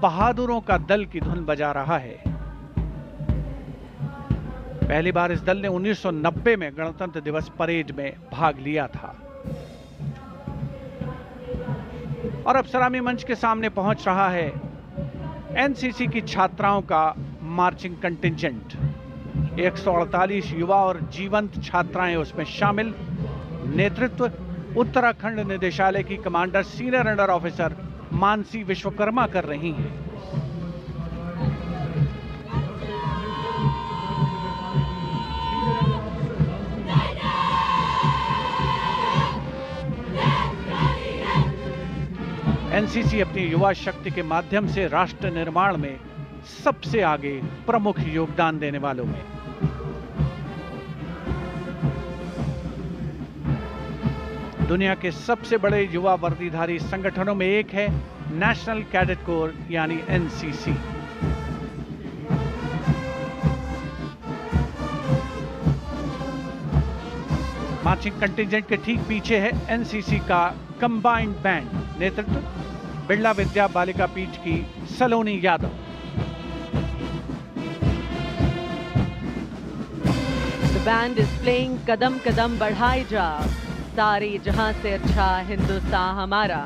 बहादुरों का दल की धुन बजा रहा है। पहली बार इस दल ने 1990 में गणतंत्र दिवस परेड में भाग लिया था। और अब सलामी मंच के सामने पहुंच रहा है एनसीसी की छात्राओं का मार्चिंग कंटिंजेंट। 148 युवा और जीवंत छात्राएं उसमें शामिल। नेतृत्व उत्तराखंड निदेशालय की commander senior under officer Mansi Vishwakarma कर रही हैं। एनसीसी अपनी युवा शक्ति के माध्यम से राष्ट्र निर्माण में सबसे आगे प्रमुख योगदान देने वालों में। दुनिया के सबसे बड़े युवा वर्दीधारी संगठनों में एक है नेशनल कैडेट कोर यानी एनसीसी। मार्चिंग कंटिंजेंट के ठीक पीछे है एनसीसी का कंबाइंड बैंड। नेतृत्व बिरला विद्या बालिका पीठ की सलोनी Yadav. The band is playing कदम कदम बढ़ाए जा, सारे जहां से अच्छा हिंदुस्तान हमारा।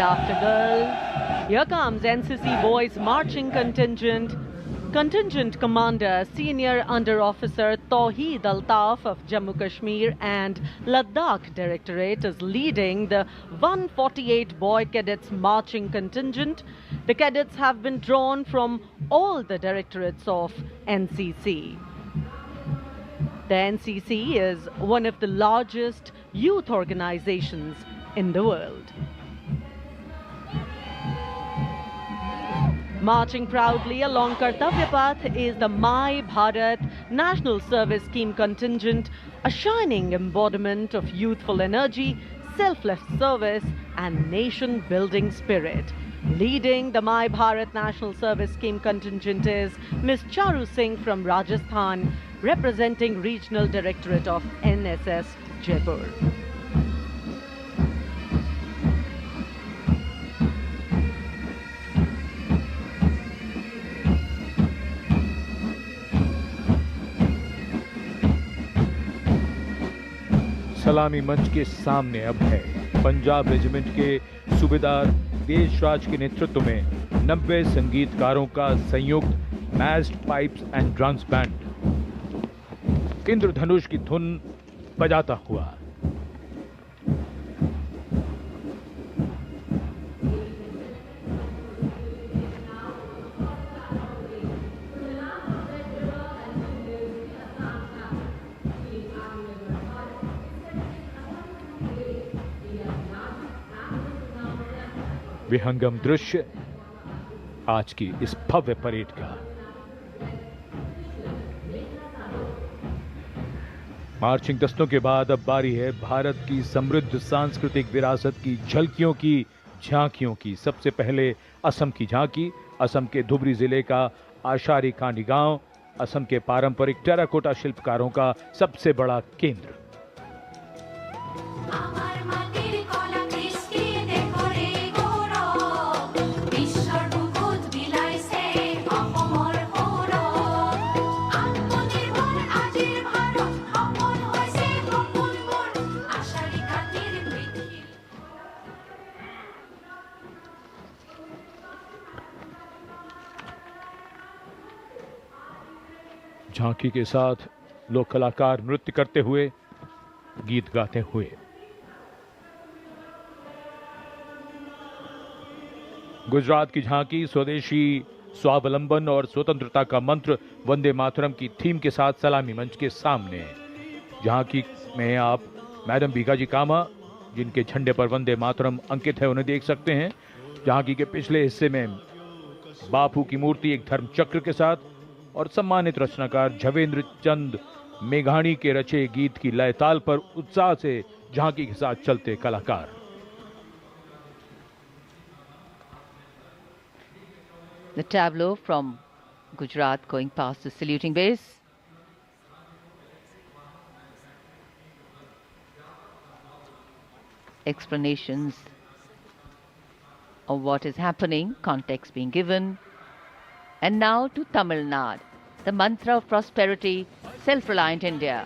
After girls, here comes NCC boys marching contingent. Contingent Commander Senior Under Officer Tawheed Altaf of Jammu Kashmir and Ladakh Directorate is leading the 148 boy cadets marching contingent. The cadets have been drawn from all the directorates of NCC. The NCC is one of the largest youth organizations in the world. Marching proudly along Kartavya Path is the My Bharat National Service Scheme contingent, a shining embodiment of youthful energy, selfless service and nation-building spirit. Leading the My Bharat National Service Scheme contingent is Ms. Charu Singh from Rajasthan, representing Regional Directorate of NSS Jaipur. सलामी मंच के सामने अब है Punjab regiment के सूबेदार देशराज के नेतृत्व में 90 संगीतकारों का संयुक्त massed pipes and drums band Indradhanush की धुन बजाता हुआ। विहंगम दृश्य आज की इस भव्य परेड का। मार्चिंग दस्तों के बाद अब बारी है भारत की समृद्ध सांस्कृतिक विरासत की झलकियों की, झांकियों की। सबसे पहले असम की झांकी, असम के धुबरी जिले का आशारी कांडी गांव, असम के पारंपरिक टेराकोटा शिल्पकारों का सबसे बड़ा केंद्र। झांकी के साथ लोक कलाकार नृत्य करते हुए, गीत गाते हुए। गुजरात की झांकी स्वदेशी, स्वावलंबन और स्वतंत्रता का मंत्र वंदे मातरम की थीम के साथ सलामी मंच के सामने। झांकी में आप मैडम भीखाजी कामा, जिनके झंडे पर वंदे मातरम अंकित है, उन्हें देख सकते हैं। झांकी के पिछले हिस्से में बापू की मूर्ति एक धर्म चक्र के साथ और सम्मानित रचनाकार झवेंद्र चंद मेघाणी के रचे गीत की लय ताल पर उत्साह से झांकी के साथ चलते कलाकार। The tableau from Gujarat going past the saluting base. Explanations of what is happening, context being given. And now to Tamil Nadu, the mantra of prosperity, self-reliant India.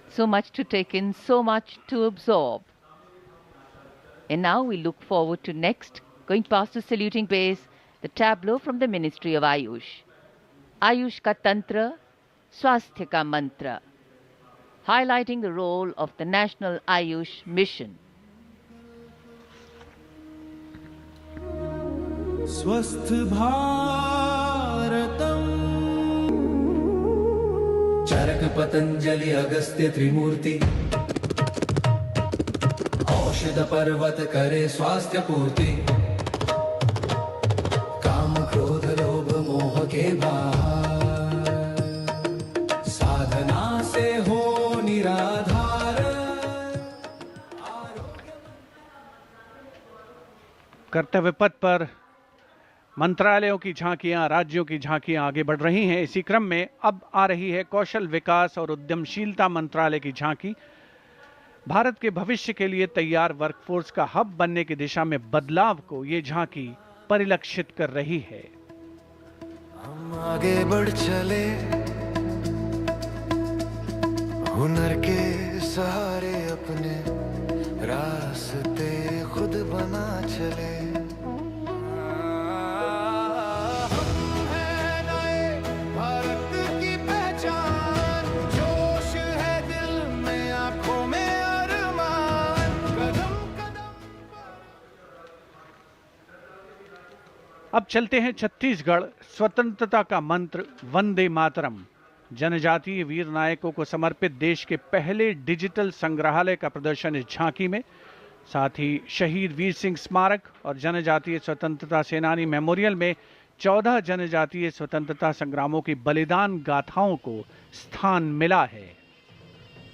So much to take in, so much to absorb. And now we look forward to next, going past the saluting base, the tableau from the Ministry of Ayush. Ayush ka Tantra, Swasthya ka Mantra, highlighting the role of the National Ayush Mission. स्वस्थ भारतम चरक पतंजलि अगस्त्य त्रिमूर्ति औषध पर्वत करे स्वास्थ्य पूर्ति काम क्रोध लोभ मोह के बाहर साधना से हो निराधार। कर्तव्य पथ पर मंत्रालयों की झांकियां, राज्यों की झांकियां आगे बढ़ रही हैं। इसी क्रम में अब आ रही है कौशल विकास और उद्यमशीलता मंत्रालय की झांकी। भारत के भविष्य के लिए तैयार वर्कफोर्स का हब बनने की दिशा में बदलाव को ये झांकी परिलक्षित कर रही है। हम आगे बढ़ चले हुनर के सहारे अपने रास्ते खुद बना चले। अब चलते हैं छत्तीसगढ़। स्वतंत्रता का मंत्र वंदे मातरम, जनजातीय वीर नायकों को समर्पित देश के पहले डिजिटल संग्रहालय का प्रदर्शन इस झांकी में। साथ ही शहीद वीर सिंह स्मारक और जनजातीय स्वतंत्रता सेनानी मेमोरियल में 14 जनजातीय स्वतंत्रता संग्रामों की बलिदान गाथाओं को स्थान मिला है।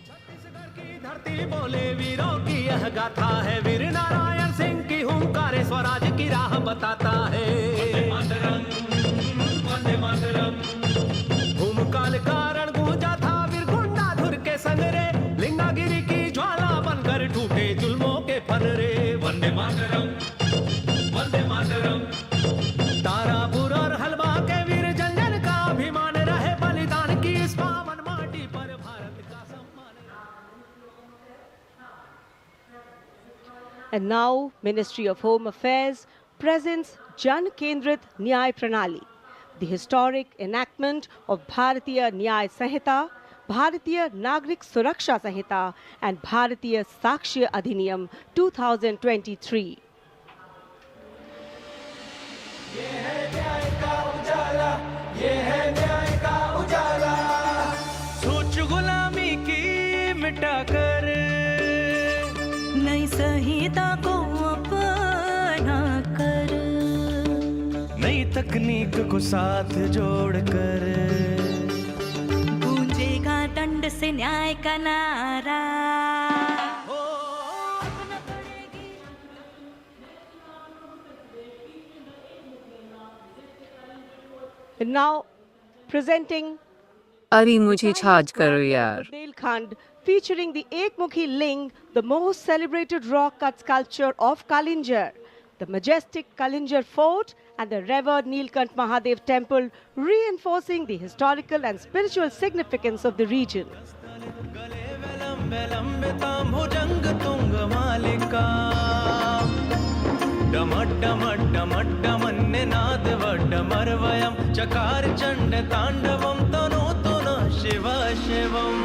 छत्तीसगढ़ की धरती बोले वीरों की यह गाथा है, वीर नारायण सिंह की हुंकार स्वराज की राह बताता है। वंदे मातरम भूमकाल कारण गूंजा था वीर गुंडाधुर के संगरे, लिंगागिरी की ज्वाला बनकर टूटे जुल्मों के फनरे। Vande Mataram And now, Ministry of Home Affairs presents Jan Kendrit Nyay Pranali, the historic enactment of Bharatiya Nyay Sanhita, Bharatiya Nagrik Suraksha Sanhita and Bharatiya Sakshya Adhiniyam 2023. सोच गुलामी की मिटाकर नई संहिता को अपना कर, नई तकनीक को साथ जोड़कर गूंजेगा दंड से न्याय का नारा। And now, presenting अरे मुझे छाज करो यार। Bundelkhand, featuring the Ekmukhi Ling, the most celebrated rock cut sculpture of Kalinjar, the majestic Kalinjar Fort and the revered Nilkant Mahadev Temple, reinforcing the historical and spiritual significance of the region. चकार चंड तांडवम तनोतु न शिव शिवम।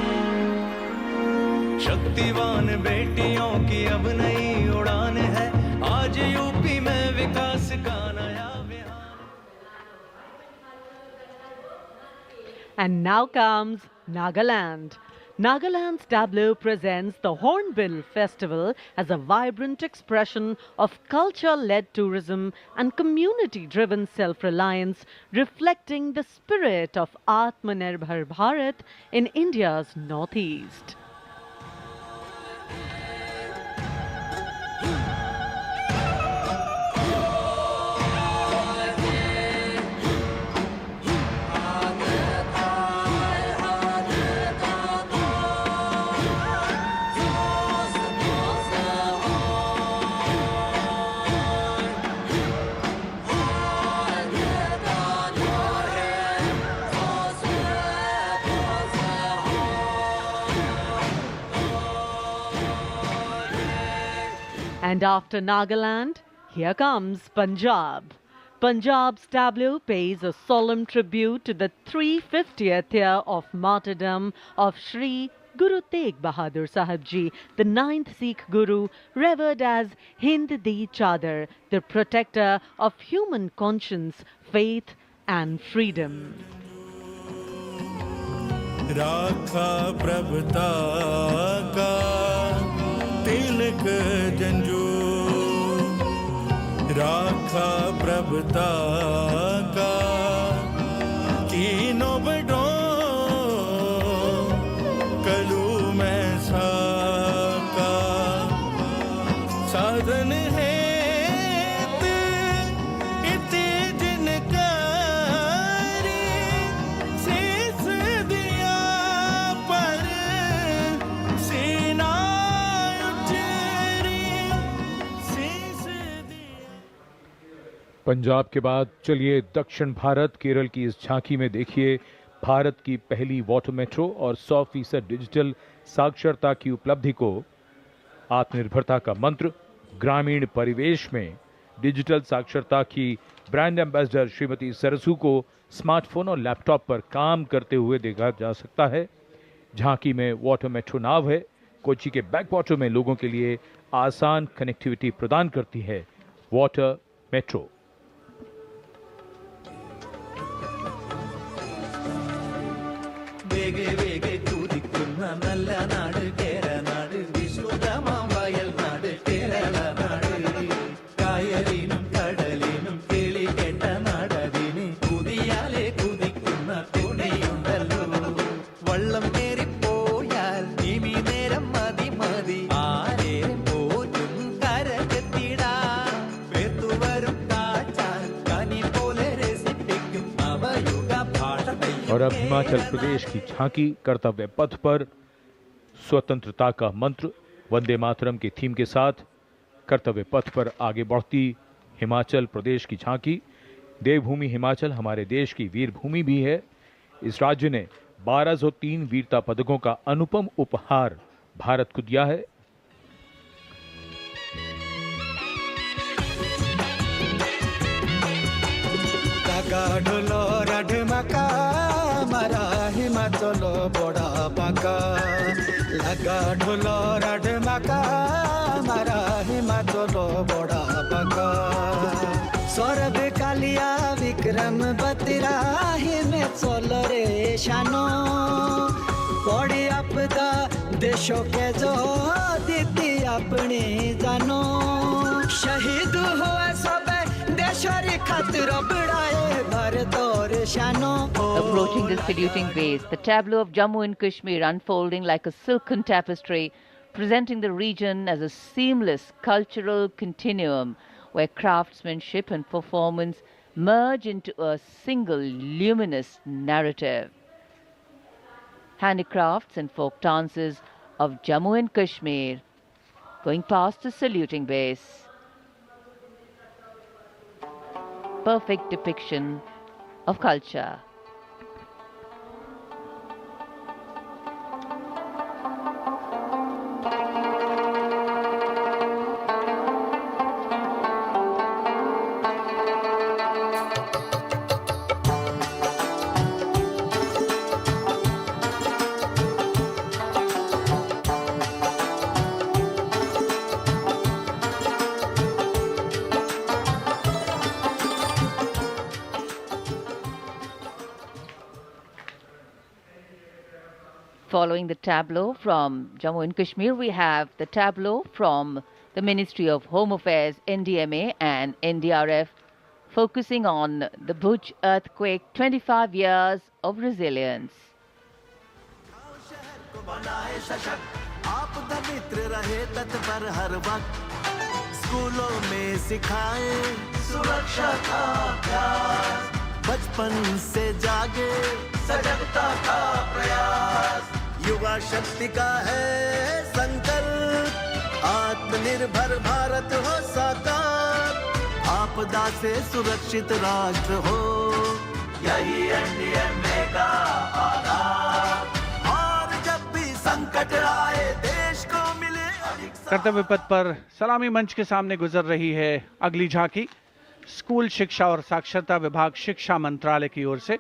शक्तिवान बेटियों की अब नई उड़ान है, आज UP में विकास का नया Vihaan. And now comes Nagaland. Nagaland's tableau presents the Hornbill Festival as a vibrant expression of culture-led tourism and community-driven self-reliance, reflecting the spirit of Atmanirbhar Bharat in India's northeast. And after Nagaland, here comes Punjab. Punjab's tableau pays a solemn tribute to the 350th year of martyrdom of Sri Guru Tegh Bahadur Sahib Ji, the 9th Sikh Guru, revered as Hind Di Chadar, the protector of human conscience, faith and freedom. राखा प्रभुता का तिलक जंजू, राखा प्रभुता का तीनों बड़ों कलू में साका साधन है पंजाब के बाद चलिए दक्षिण भारत केरल की इस झांकी में देखिए भारत की पहली वाटर मेट्रो और 100% डिजिटल साक्षरता की उपलब्धि को। आत्मनिर्भरता का मंत्र ग्रामीण परिवेश में डिजिटल साक्षरता की ब्रांड एम्बेसडर श्रीमती सरसू को स्मार्टफोन और लैपटॉप पर काम करते हुए देखा जा सकता है। झांकी में वाटर मेट्रो नाव है, कोच्चि के बैक वाटर में लोगों के लिए आसान कनेक्टिविटी प्रदान करती है वाटर मेट्रो। വേഗേ വേഗേ കുതിക്കുന്ന നല്ല നാട് കേരനാട്, വിശുദ്ധമാം വയൽ നാട് കേരള നാട്, കായലിനും കടലിനും കിളി കേട്ട നാടതിന് കുതിയാലെ കുതിക്കുന്ന തുണയുണ്ടല്ലോ, വള്ളം കേറിപ്പോയാൽ ഇനി നേരം മതി മതി ആരേരം പോറ്റും കരകെത്തിടാം, വേത്തുവരും കാച്ചാൽ കനി പോലെ രസിപ്പിക്കും അവയുഗ ഭാഷ। और अब हिमाचल प्रदेश की झांकी कर्तव्य पथ पर स्वतंत्रता का मंत्र वंदे मातरम के थीम के साथ कर्तव्य पथ पर आगे बढ़ती हिमाचल प्रदेश की झांकी। देवभूमि हिमाचल हमारे देश की वीर भूमि भी है। इस राज्य ने 1203 वीरता पदकों का अनुपम उपहार भारत को दिया है। लगा ढोलो राढमाका मारा हिमाचलो बड़ा बाका लगा ढोलो राढमाका मारा हिमाचलो बड़ा बाका सौरभ कालिया विक्रम बत्रा हिमे चलो रे शानो बड़ी आपदा देशों के जो दीदी अपने जानो शहीद हुआ सब देशों खातिर बढ़ाए भारत और शानो. Approaching the saluting base, the tableau of Jammu and Kashmir unfolding like a silken tapestry, presenting the region as a seamless cultural continuum where craftsmanship and performance merge into a single luminous narrative. Handicrafts and folk dances of Jammu and Kashmir going past the saluting base. Perfect depiction of culture. Following the tableau from Jammu and Kashmir, we have the tableau from the Ministry of Home Affairs, NDMA and NDRF, focusing on the Bhuj earthquake, 25 years of resilience. स्कूलों में सिखाए सुरक्षा का अभ्यास बचपन से जागे सजगता का प्रयास युवा शक्ति का है संकल्प आत्मनिर्भर भारत हो साकार आपदा से सुरक्षित राष्ट्र हो यही एनडीएमए का आधार और जब भी संकट आए देश को मिले कर्तव्य पथ पर सलामी मंच के सामने गुजर रही है अगली झांकी स्कूल शिक्षा और साक्षरता विभाग शिक्षा मंत्रालय की ओर से।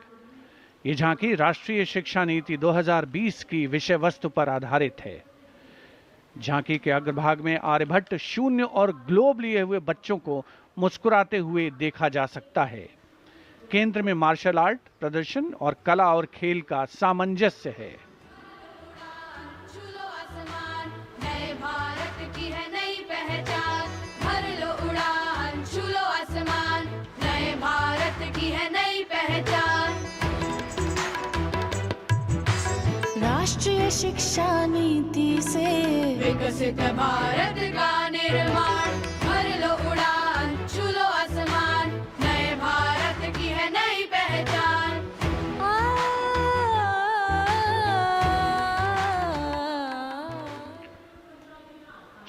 ये झांकी राष्ट्रीय शिक्षा नीति 2020 की विषय वस्तु पर आधारित है। झांकी के अग्रभाग में आर्यभट्ट शून्य और ग्लोब लिए हुए बच्चों को मुस्कुराते हुए देखा जा सकता है। केंद्र में मार्शल आर्ट प्रदर्शन और कला और खेल का सामंजस्य है। राष्ट्रीय शिक्षा नीति से विकसित भारत का निर्माण भर लो उड़ान छू लो आसमान नए भारत की है नई पहचान।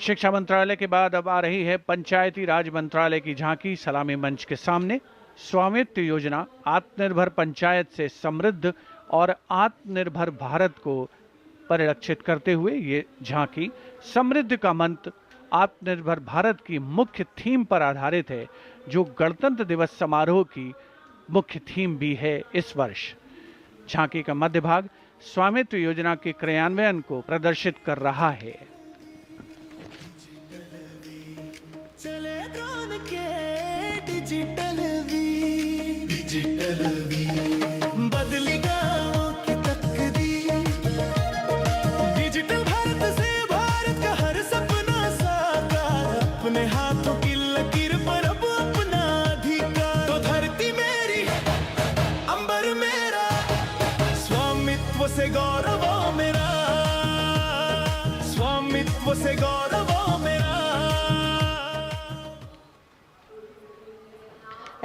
शिक्षा मंत्रालय के बाद अब आ रही है पंचायती राज मंत्रालय की झांकी सलामी मंच के सामने। स्वामित्व योजना आत्मनिर्भर पंचायत से समृद्ध और आत्मनिर्भर भारत को परिलक्षित करते हुए ये झांकी समृद्ध का मंत्र आत्मनिर्भर भारत की मुख्य थीम पर आधारित है, जो गणतंत्र दिवस समारोह की मुख्य थीम भी है इस वर्ष। झांकी का मध्य भाग स्वामित्व योजना के क्रियान्वयन को प्रदर्शित कर रहा है। चले ड्रोन के डिजिटल वी बदली गाँव की तकदीर डिजिटल भारत से भारत का हर सपना साकार अपने हाथों की लकीर पर अब अपना अधिकार तो धरती मेरी अंबर मेरा स्वामित्व से गौरव मेरा स्वामित्व से गौरव मेरा।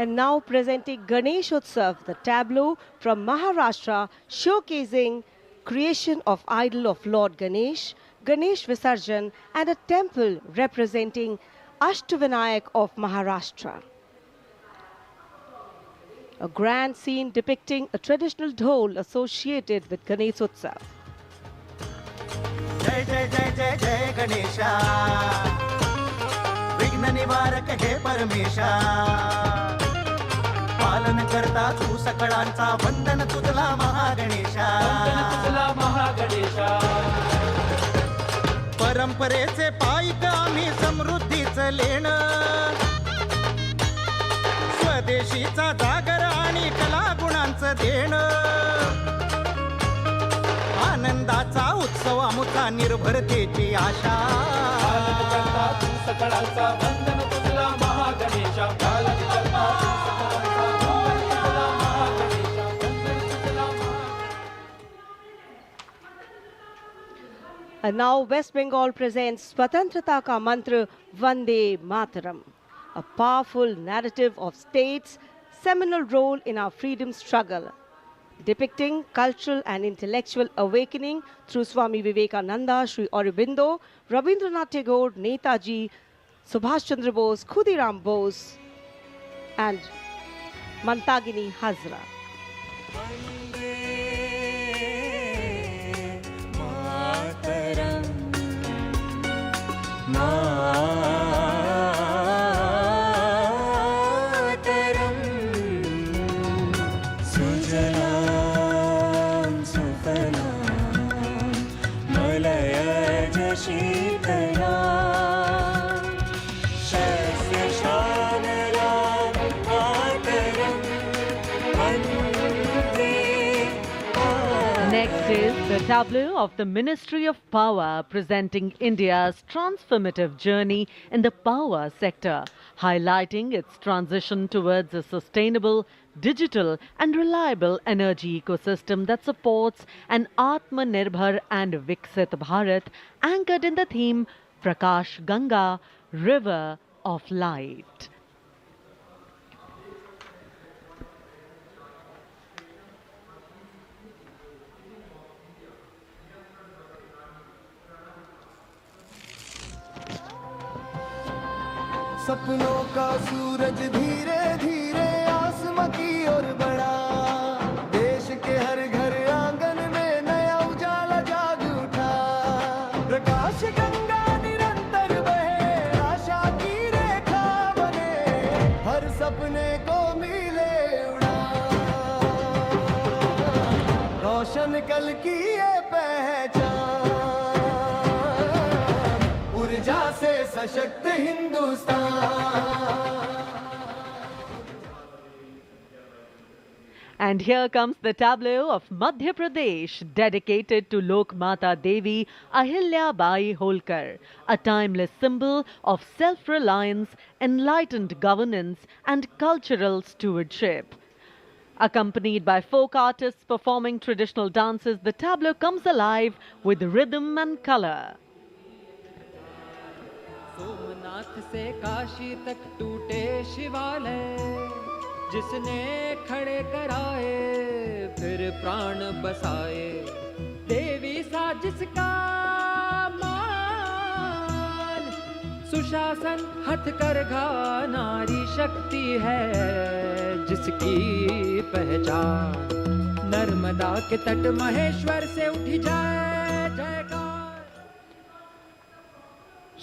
And now presenting Ganesh Utsav, the tableau from Maharashtra showcasing creation of idol of Lord Ganesh, Ganesh Visarjan and a temple representing Ashtavinayak of Maharashtra. A grand scene depicting a traditional dhol associated with Ganesh Utsav. जय जय जय जय जय गणेशा विघ्न निवारक हे परमेशा पालन करता तू सकळांचा वंदन तुझला महागणेशा परंपरेचे पायिक आम्ही समृद्धीचं लेणं स्वदेशीचा जागर आणि कला गुणांचं देणं आनंदाचा उत्सव आमुचा निर्भरतेची आशा And now West Bengal presents Swatantrata Ka Mantra Vande Mataram, a powerful narrative of state's seminal role in our freedom struggle, depicting cultural and intellectual awakening through Swami Vivekananda, Sri Aurobindo, Rabindranath Tagore, Netaji, Subhash Chandra Bose, Khudiram Bose, and Mantagini Hazra. Next is the tableau of the Ministry of Power presenting India's transformative journey in the power sector, highlighting its transition towards a sustainable, digital and reliable energy ecosystem that supports an Atmanirbhar and Viksit Bharat anchored in the theme Prakash Ganga, River of Light. सपनों का सूरज धीरे धीरे आसमां की ओर बढ़ा देश के हर घर आंगन में नया उजाला जाग उठा प्रकाश गंगा निरंतर बहे आशा की रेखा बने हर सपने को मिले उड़ा रोशन कल की ये पहचान ऊर्जा से सशक्त Hindustan. And here comes the tableau of Madhya Pradesh dedicated to Lok Mata Devi Ahilya Bai Holkar, a timeless symbol of self-reliance, enlightened governance and cultural stewardship. Accompanied by folk artists performing traditional dances, the tableau comes alive with rhythm and color. Somnath से काशी तक टूटे शिवालय जिसने खड़े कराए फिर प्राण बसाए देवी सा जिसका मान सुशासन हथकरघा नारी शक्ति है जिसकी पहचान नर्मदा के तट महेश्वर से उठी जाए जयकार.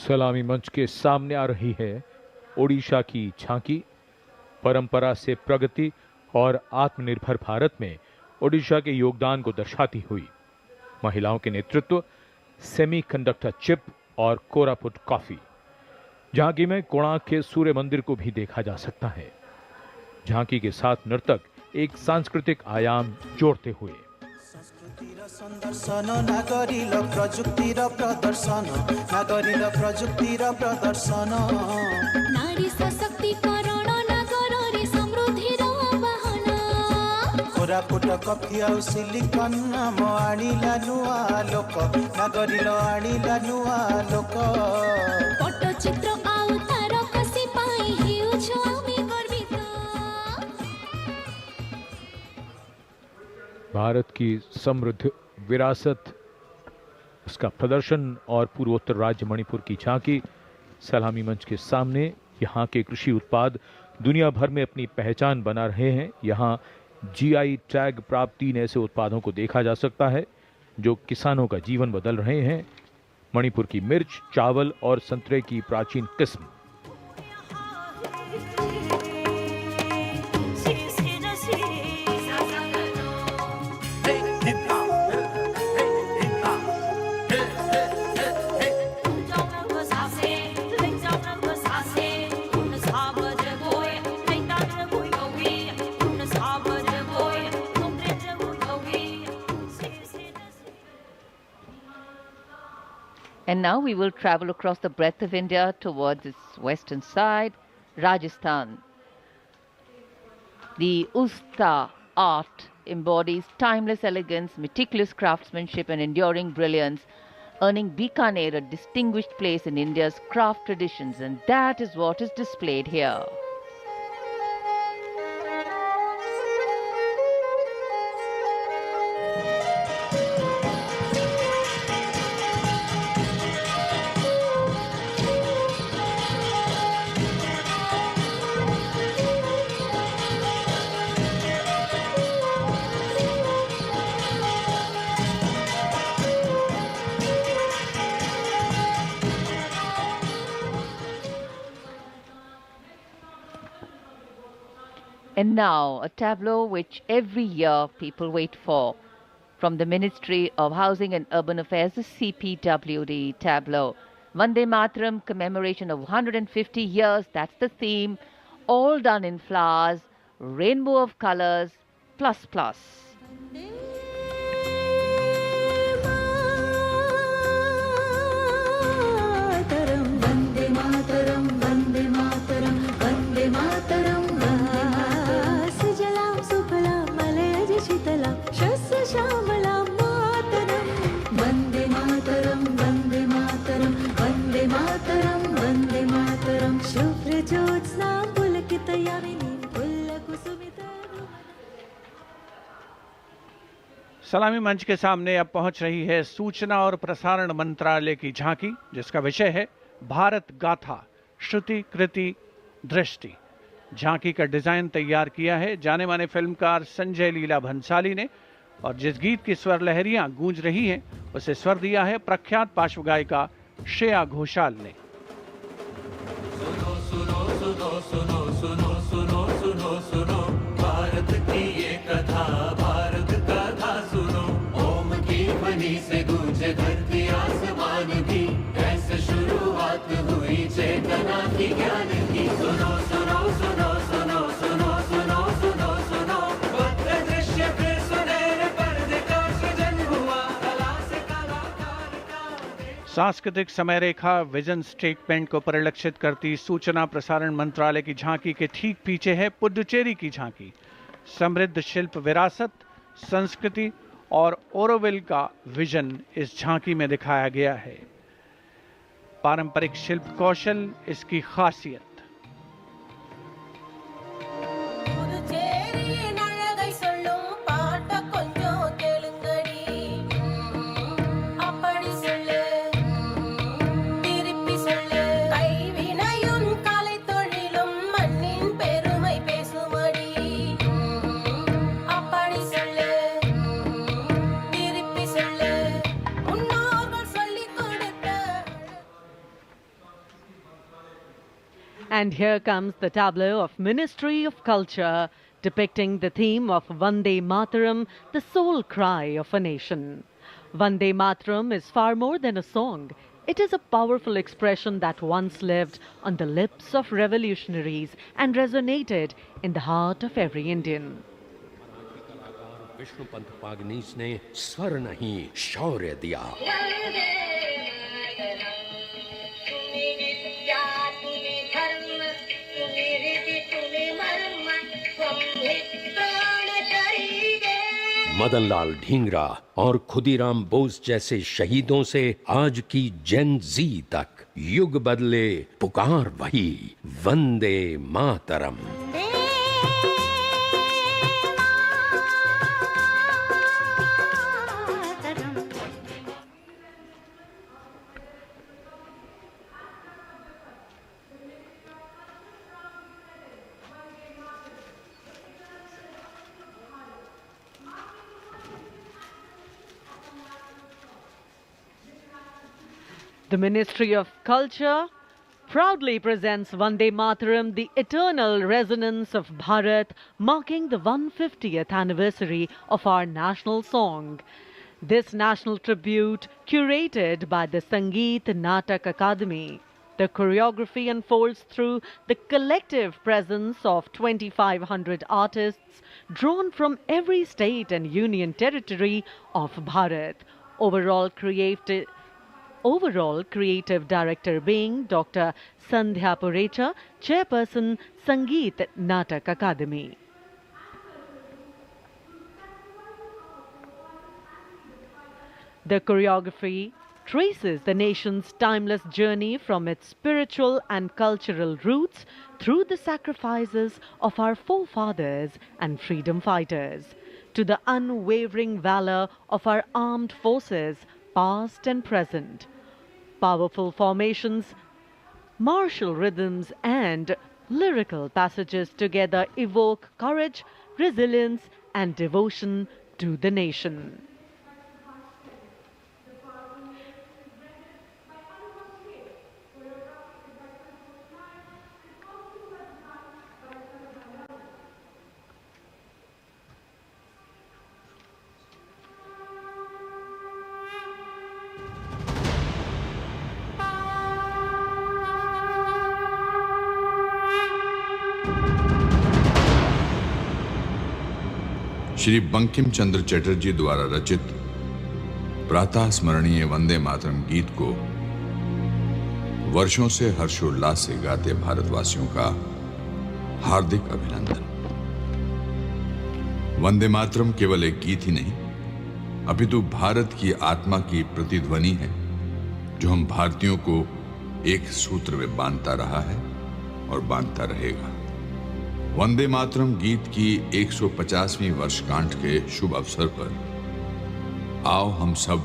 सलामी मंच के सामने आ रही है ओडिशा की झांकी. परंपरा से प्रगति और आत्मनिर्भर भारत में ओडिशा के योगदान को दर्शाती हुई महिलाओं के नेतृत्व, सेमीकंडक्टर चिप और कोरापुट कॉफी. झांकी में कोणार्क के सूर्य मंदिर को भी देखा जा सकता है. झांकी के साथ नर्तक एक सांस्कृतिक आयाम जोड़ते हुए संदर्शन नागरिल प्रजुक्तिर प्रदर्शन नागरिल प्रजुक्तिर प्रदर्शन नारी सशक्तिकरण नागररी समृद्धिर वाहन कोरापुट कॉफी आउ सिलिकन नाम आनिला नुआ लोक नागरिल आनिला नुआ लोक पट्टचित्र आउ तारकसी पाई हेउछु आमी गर्वित. भारत की समृद्ध विरासत, उसका प्रदर्शन और पूर्वोत्तर राज्य मणिपुर की झांकी. सलामी मंच के सामने यहाँ के कृषि उत्पाद दुनिया भर में अपनी पहचान बना रहे हैं. यहाँ जीआई टैग प्राप्त 3 ऐसे उत्पादों को देखा जा सकता है जो किसानों का जीवन बदल रहे हैं. मणिपुर की मिर्च, चावल और संतरे की प्राचीन किस्म. And now we will travel across the breadth of India towards its western side, Rajasthan. The Usta art embodies timeless elegance, meticulous craftsmanship and enduring brilliance, earning Bikaner a distinguished place in India's craft traditions, and that is what is displayed here. And now, a tableau which every year people wait for. From the Ministry of Housing and Urban Affairs, the CPWD tableau. Vande Mataram commemoration of 150 years, that's the theme. All done in flowers, rainbow of colors, plus plus. सलामी मंच के सामने अब पहुंच रही है सूचना और प्रसारण मंत्रालय की झांकी, जिसका विषय है भारत गाथा श्रुति कृति दृष्टि। झांकी का डिजाइन तैयार किया है जाने माने फिल्मकार संजय लीला भंसाली ने, और जिस गीत की स्वर लहरियां गूंज रही हैं उसे स्वर दिया है प्रख्यात पार्श्व गायिका श्रेया घोषाल ने। सुनो सुनो सुनो सुनो सुनो सुनो सुनो सुनो भारत की ये कथा, भारत कथा सुनो। ओम की ध्वनि से गूंजे धरती आसमान भी, ऐसे शुरुआत हुई चेतना की ज्ञान की। सुनो सुनो सुनो सुनो सुनो सुनो सुनो सुनो भव्य दृश्य फिर सुनहरे पर्दे का सृजन हुआ, कला से कलाकार का। सांस्कृतिक समय रेखा विजन स्टेटमेंट को परिलक्षित करती सूचना प्रसारण मंत्रालय की झांकी के ठीक पीछे है पुडुचेरी की झांकी। समृद्ध शिल्प विरासत, संस्कृति और ओरोविल का विजन इस झांकी में दिखाया गया है। पारंपरिक शिल्प कौशल इसकी खासियत। And here comes the tableau of Ministry of Culture, depicting the theme of Vande Mataram, the soul cry of a nation. Vande Mataram is far more than a song. It is a powerful expression that once lived on the lips of revolutionaries and resonated in the heart of every Indian. Vishnupant Pagnis ने स्वर नहीं शौर्य दिया। मदनलाल ढींगरा और खुदीराम बोस जैसे शहीदों से आज की जेन जी तक युग बदले, पुकार वही Vande Mataram. The Ministry of Culture proudly presents Vande Mataram, the eternal resonance of Bharat, marking the 150th anniversary of our national song. This national tribute, curated by the Sangeet Natak Academy. The choreography unfolds through the collective presence of 2,500 artists drawn from every state and union territory of Bharat. Overall overall creative director being Dr. Sandhya Purecha, Chairperson, Sangeet Natak Akademi. The choreography traces the nation's timeless journey from its spiritual and cultural roots through the sacrifices of our forefathers and freedom fighters, to the unwavering valor of our armed forces, past and present. Powerful formations, martial rhythms and lyrical passages together evoke courage, resilience and devotion to the nation. Shri Bankim Chandra Chatterjee द्वारा रचित प्रातः स्मरणीय वंदे मातरम गीत को वर्षों से हर्षोल्लास से गाते भारतवासियों का हार्दिक अभिनंदन। वंदे मातरम केवल एक गीत ही नहीं, अपितु भारत की आत्मा की प्रतिध्वनि है, जो हम भारतीयों को एक सूत्र में बांधता रहा है और बांधता रहेगा। वंदे मातरम गीत की 150वीं वर्षगांठ के शुभ अवसर पर आओ हम सब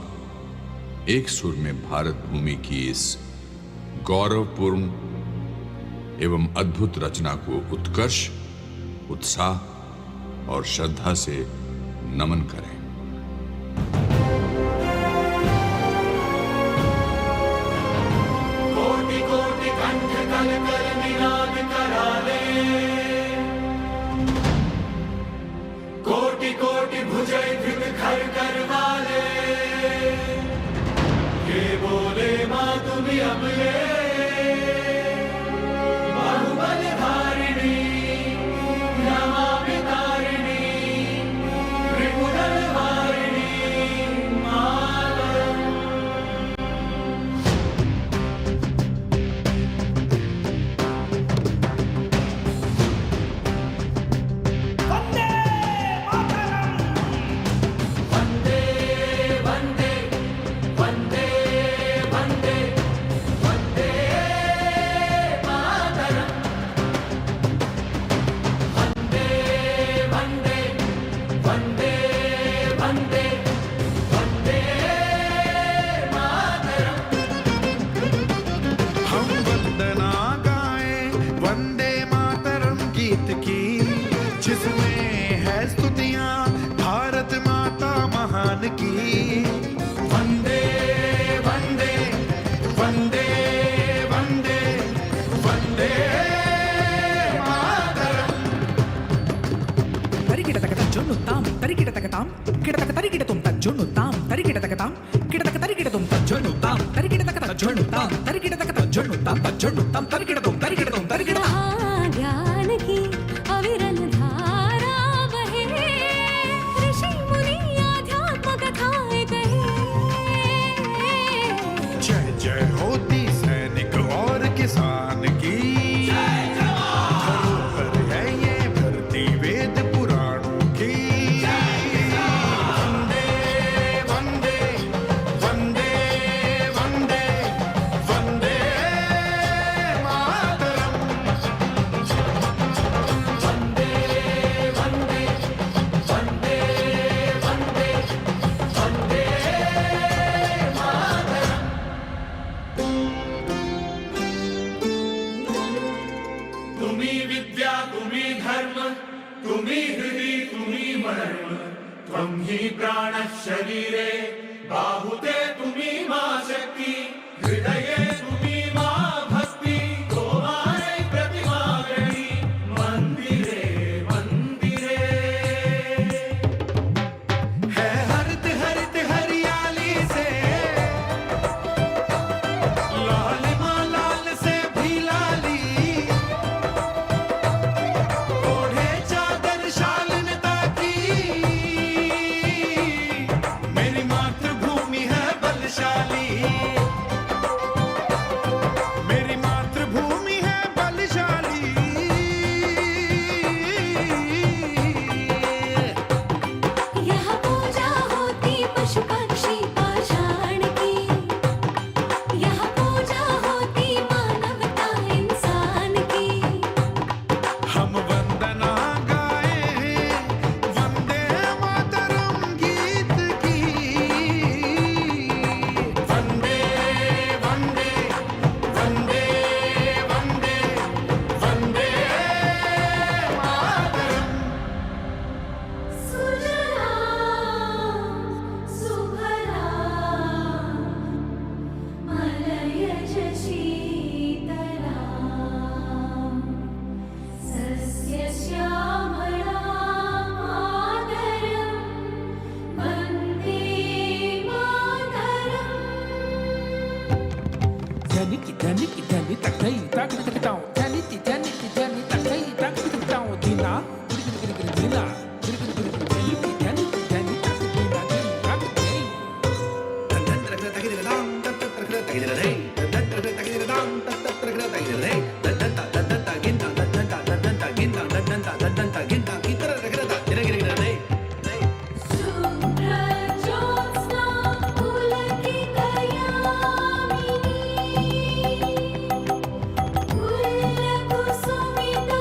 एक सुर में भारत भूमि की इस गौरवपूर्ण एवं अद्भुत रचना को उत्कर्ष, उत्साह और श्रद्धा से नमन करें। कोटि कोटि कंठ कल कर निनाद कराले, कोटि कोटि भुजय धृत खर कर वाले, के बोले माँ तुम्हें अबले, बाहुबल धारिणी नमामि तारिणी, त्रिपुरल वारिणी मातरम। हम वंदना गाएं वंदे मातरम गीत की, जिसमें है स्तुतियां भारत माता महान की। वंदे वंदे वंदे वंदे वंदे मातरम। తరికిటతకతం జొన్నుతాం తరికిటతకతాం కిటతక తరికిటతుం తజ్జొన్నుతాం తరికిటతకతాం కిటతక తరికిటతుం తజ్జొన్నుతాం తరికిటతకత జొన్నుతాం తరికిటతకత జొన్నుతాం తజ్జొన్నుతాం తరికిటతుం తరికిటతుం తరికిటతాం। ज्ञान की अविरल धारा बहे, ऋषि मुनि आध्यात्म कथाएं कहे। जय जय होती सैनिक और किसान की, धरोहर है ये धरती वेद पुराणों की। वंदे वंदे वंदे वंदे वंदे मातरम। वंदे वंदे वंदे वंदे वंदे मातरम। तुम्ही विद्या तुम्ही धर्म तुम्ही हृदि तुम्ही मर्म, त्वं हि प्राणः शरीरे बाहुते तुम्ही मा शक्ति, हृदये तुम्ही मा भक्ति, तोमारे प्रतिमा गणी मंदिरे मंदिरे। है हरित हरित हरियाली से, लाल माँ लाल से भी लाली, ओढ़े चादर शालीनता की, मेरी मातृभूमि है बलशाली। श्यामला मातरम् वन्दे मातरम् धनिक धनिक धनि तकई तक तकताओ धनिक धनिक धनि तकई तक तकताओ दिना दिना धनिक धनिक धनि तक दिना तक दे दंदन तक तक दाम तक तक तक दे दंदन तक तक दाम तक तक तक दे दंदन तक दंदन तक गिनता दंदन तक दंदन तक गिनता दंदन तक दंदन तक गिनता की तरह तक दे गिर गिर दे शुभ्रज्योत्स्ना पुलकितयामिनी फुल्लकुसुमिता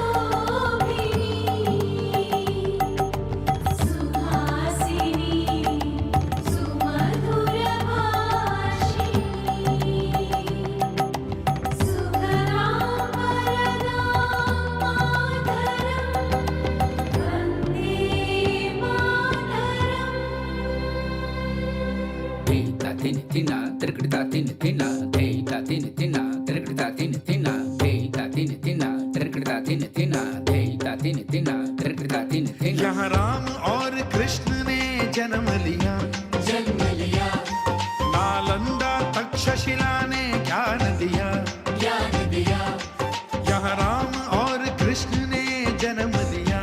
नवदलशोभिनी सुहासिनी सुमधुरभाषिणी सुखदां वरदां मातरम् वन्दे मातरम् तेता तिन तिना तिरकड़ता तिन तिना तेता तिन तिना तिरकड़ता तिन तिना तेता तिन तिना तिरकड़ता तिन तिना तेता तिन तिना तिरकड़ता तिन तिना यहाँ राम और कृष्ण ने जन्म लिया नालंदा तक्षशिला ने ज्ञान दिया यहाँ राम और कृष्ण ने जन्म लिया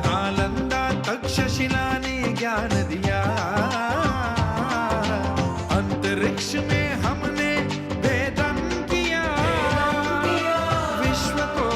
नालंदा तक्षशिला ने ज्ञान दिया अंतरिक्ष में हमने वेदन किया विश्व को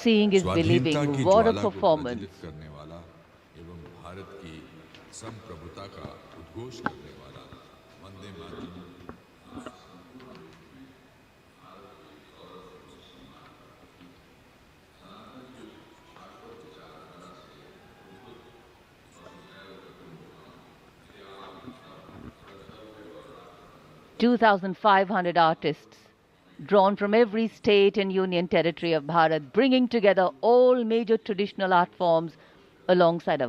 Seeing is स्वाधीनता believing. की What a ज्वाला को performance. प्रज्वलित करने वाला एवं भारत की संप्रभुता का उद्घोष करने वाला Vande Mataram. 2,500 artists drawn from every state and union territory of Bharat, bringing together all major traditional art forms alongside a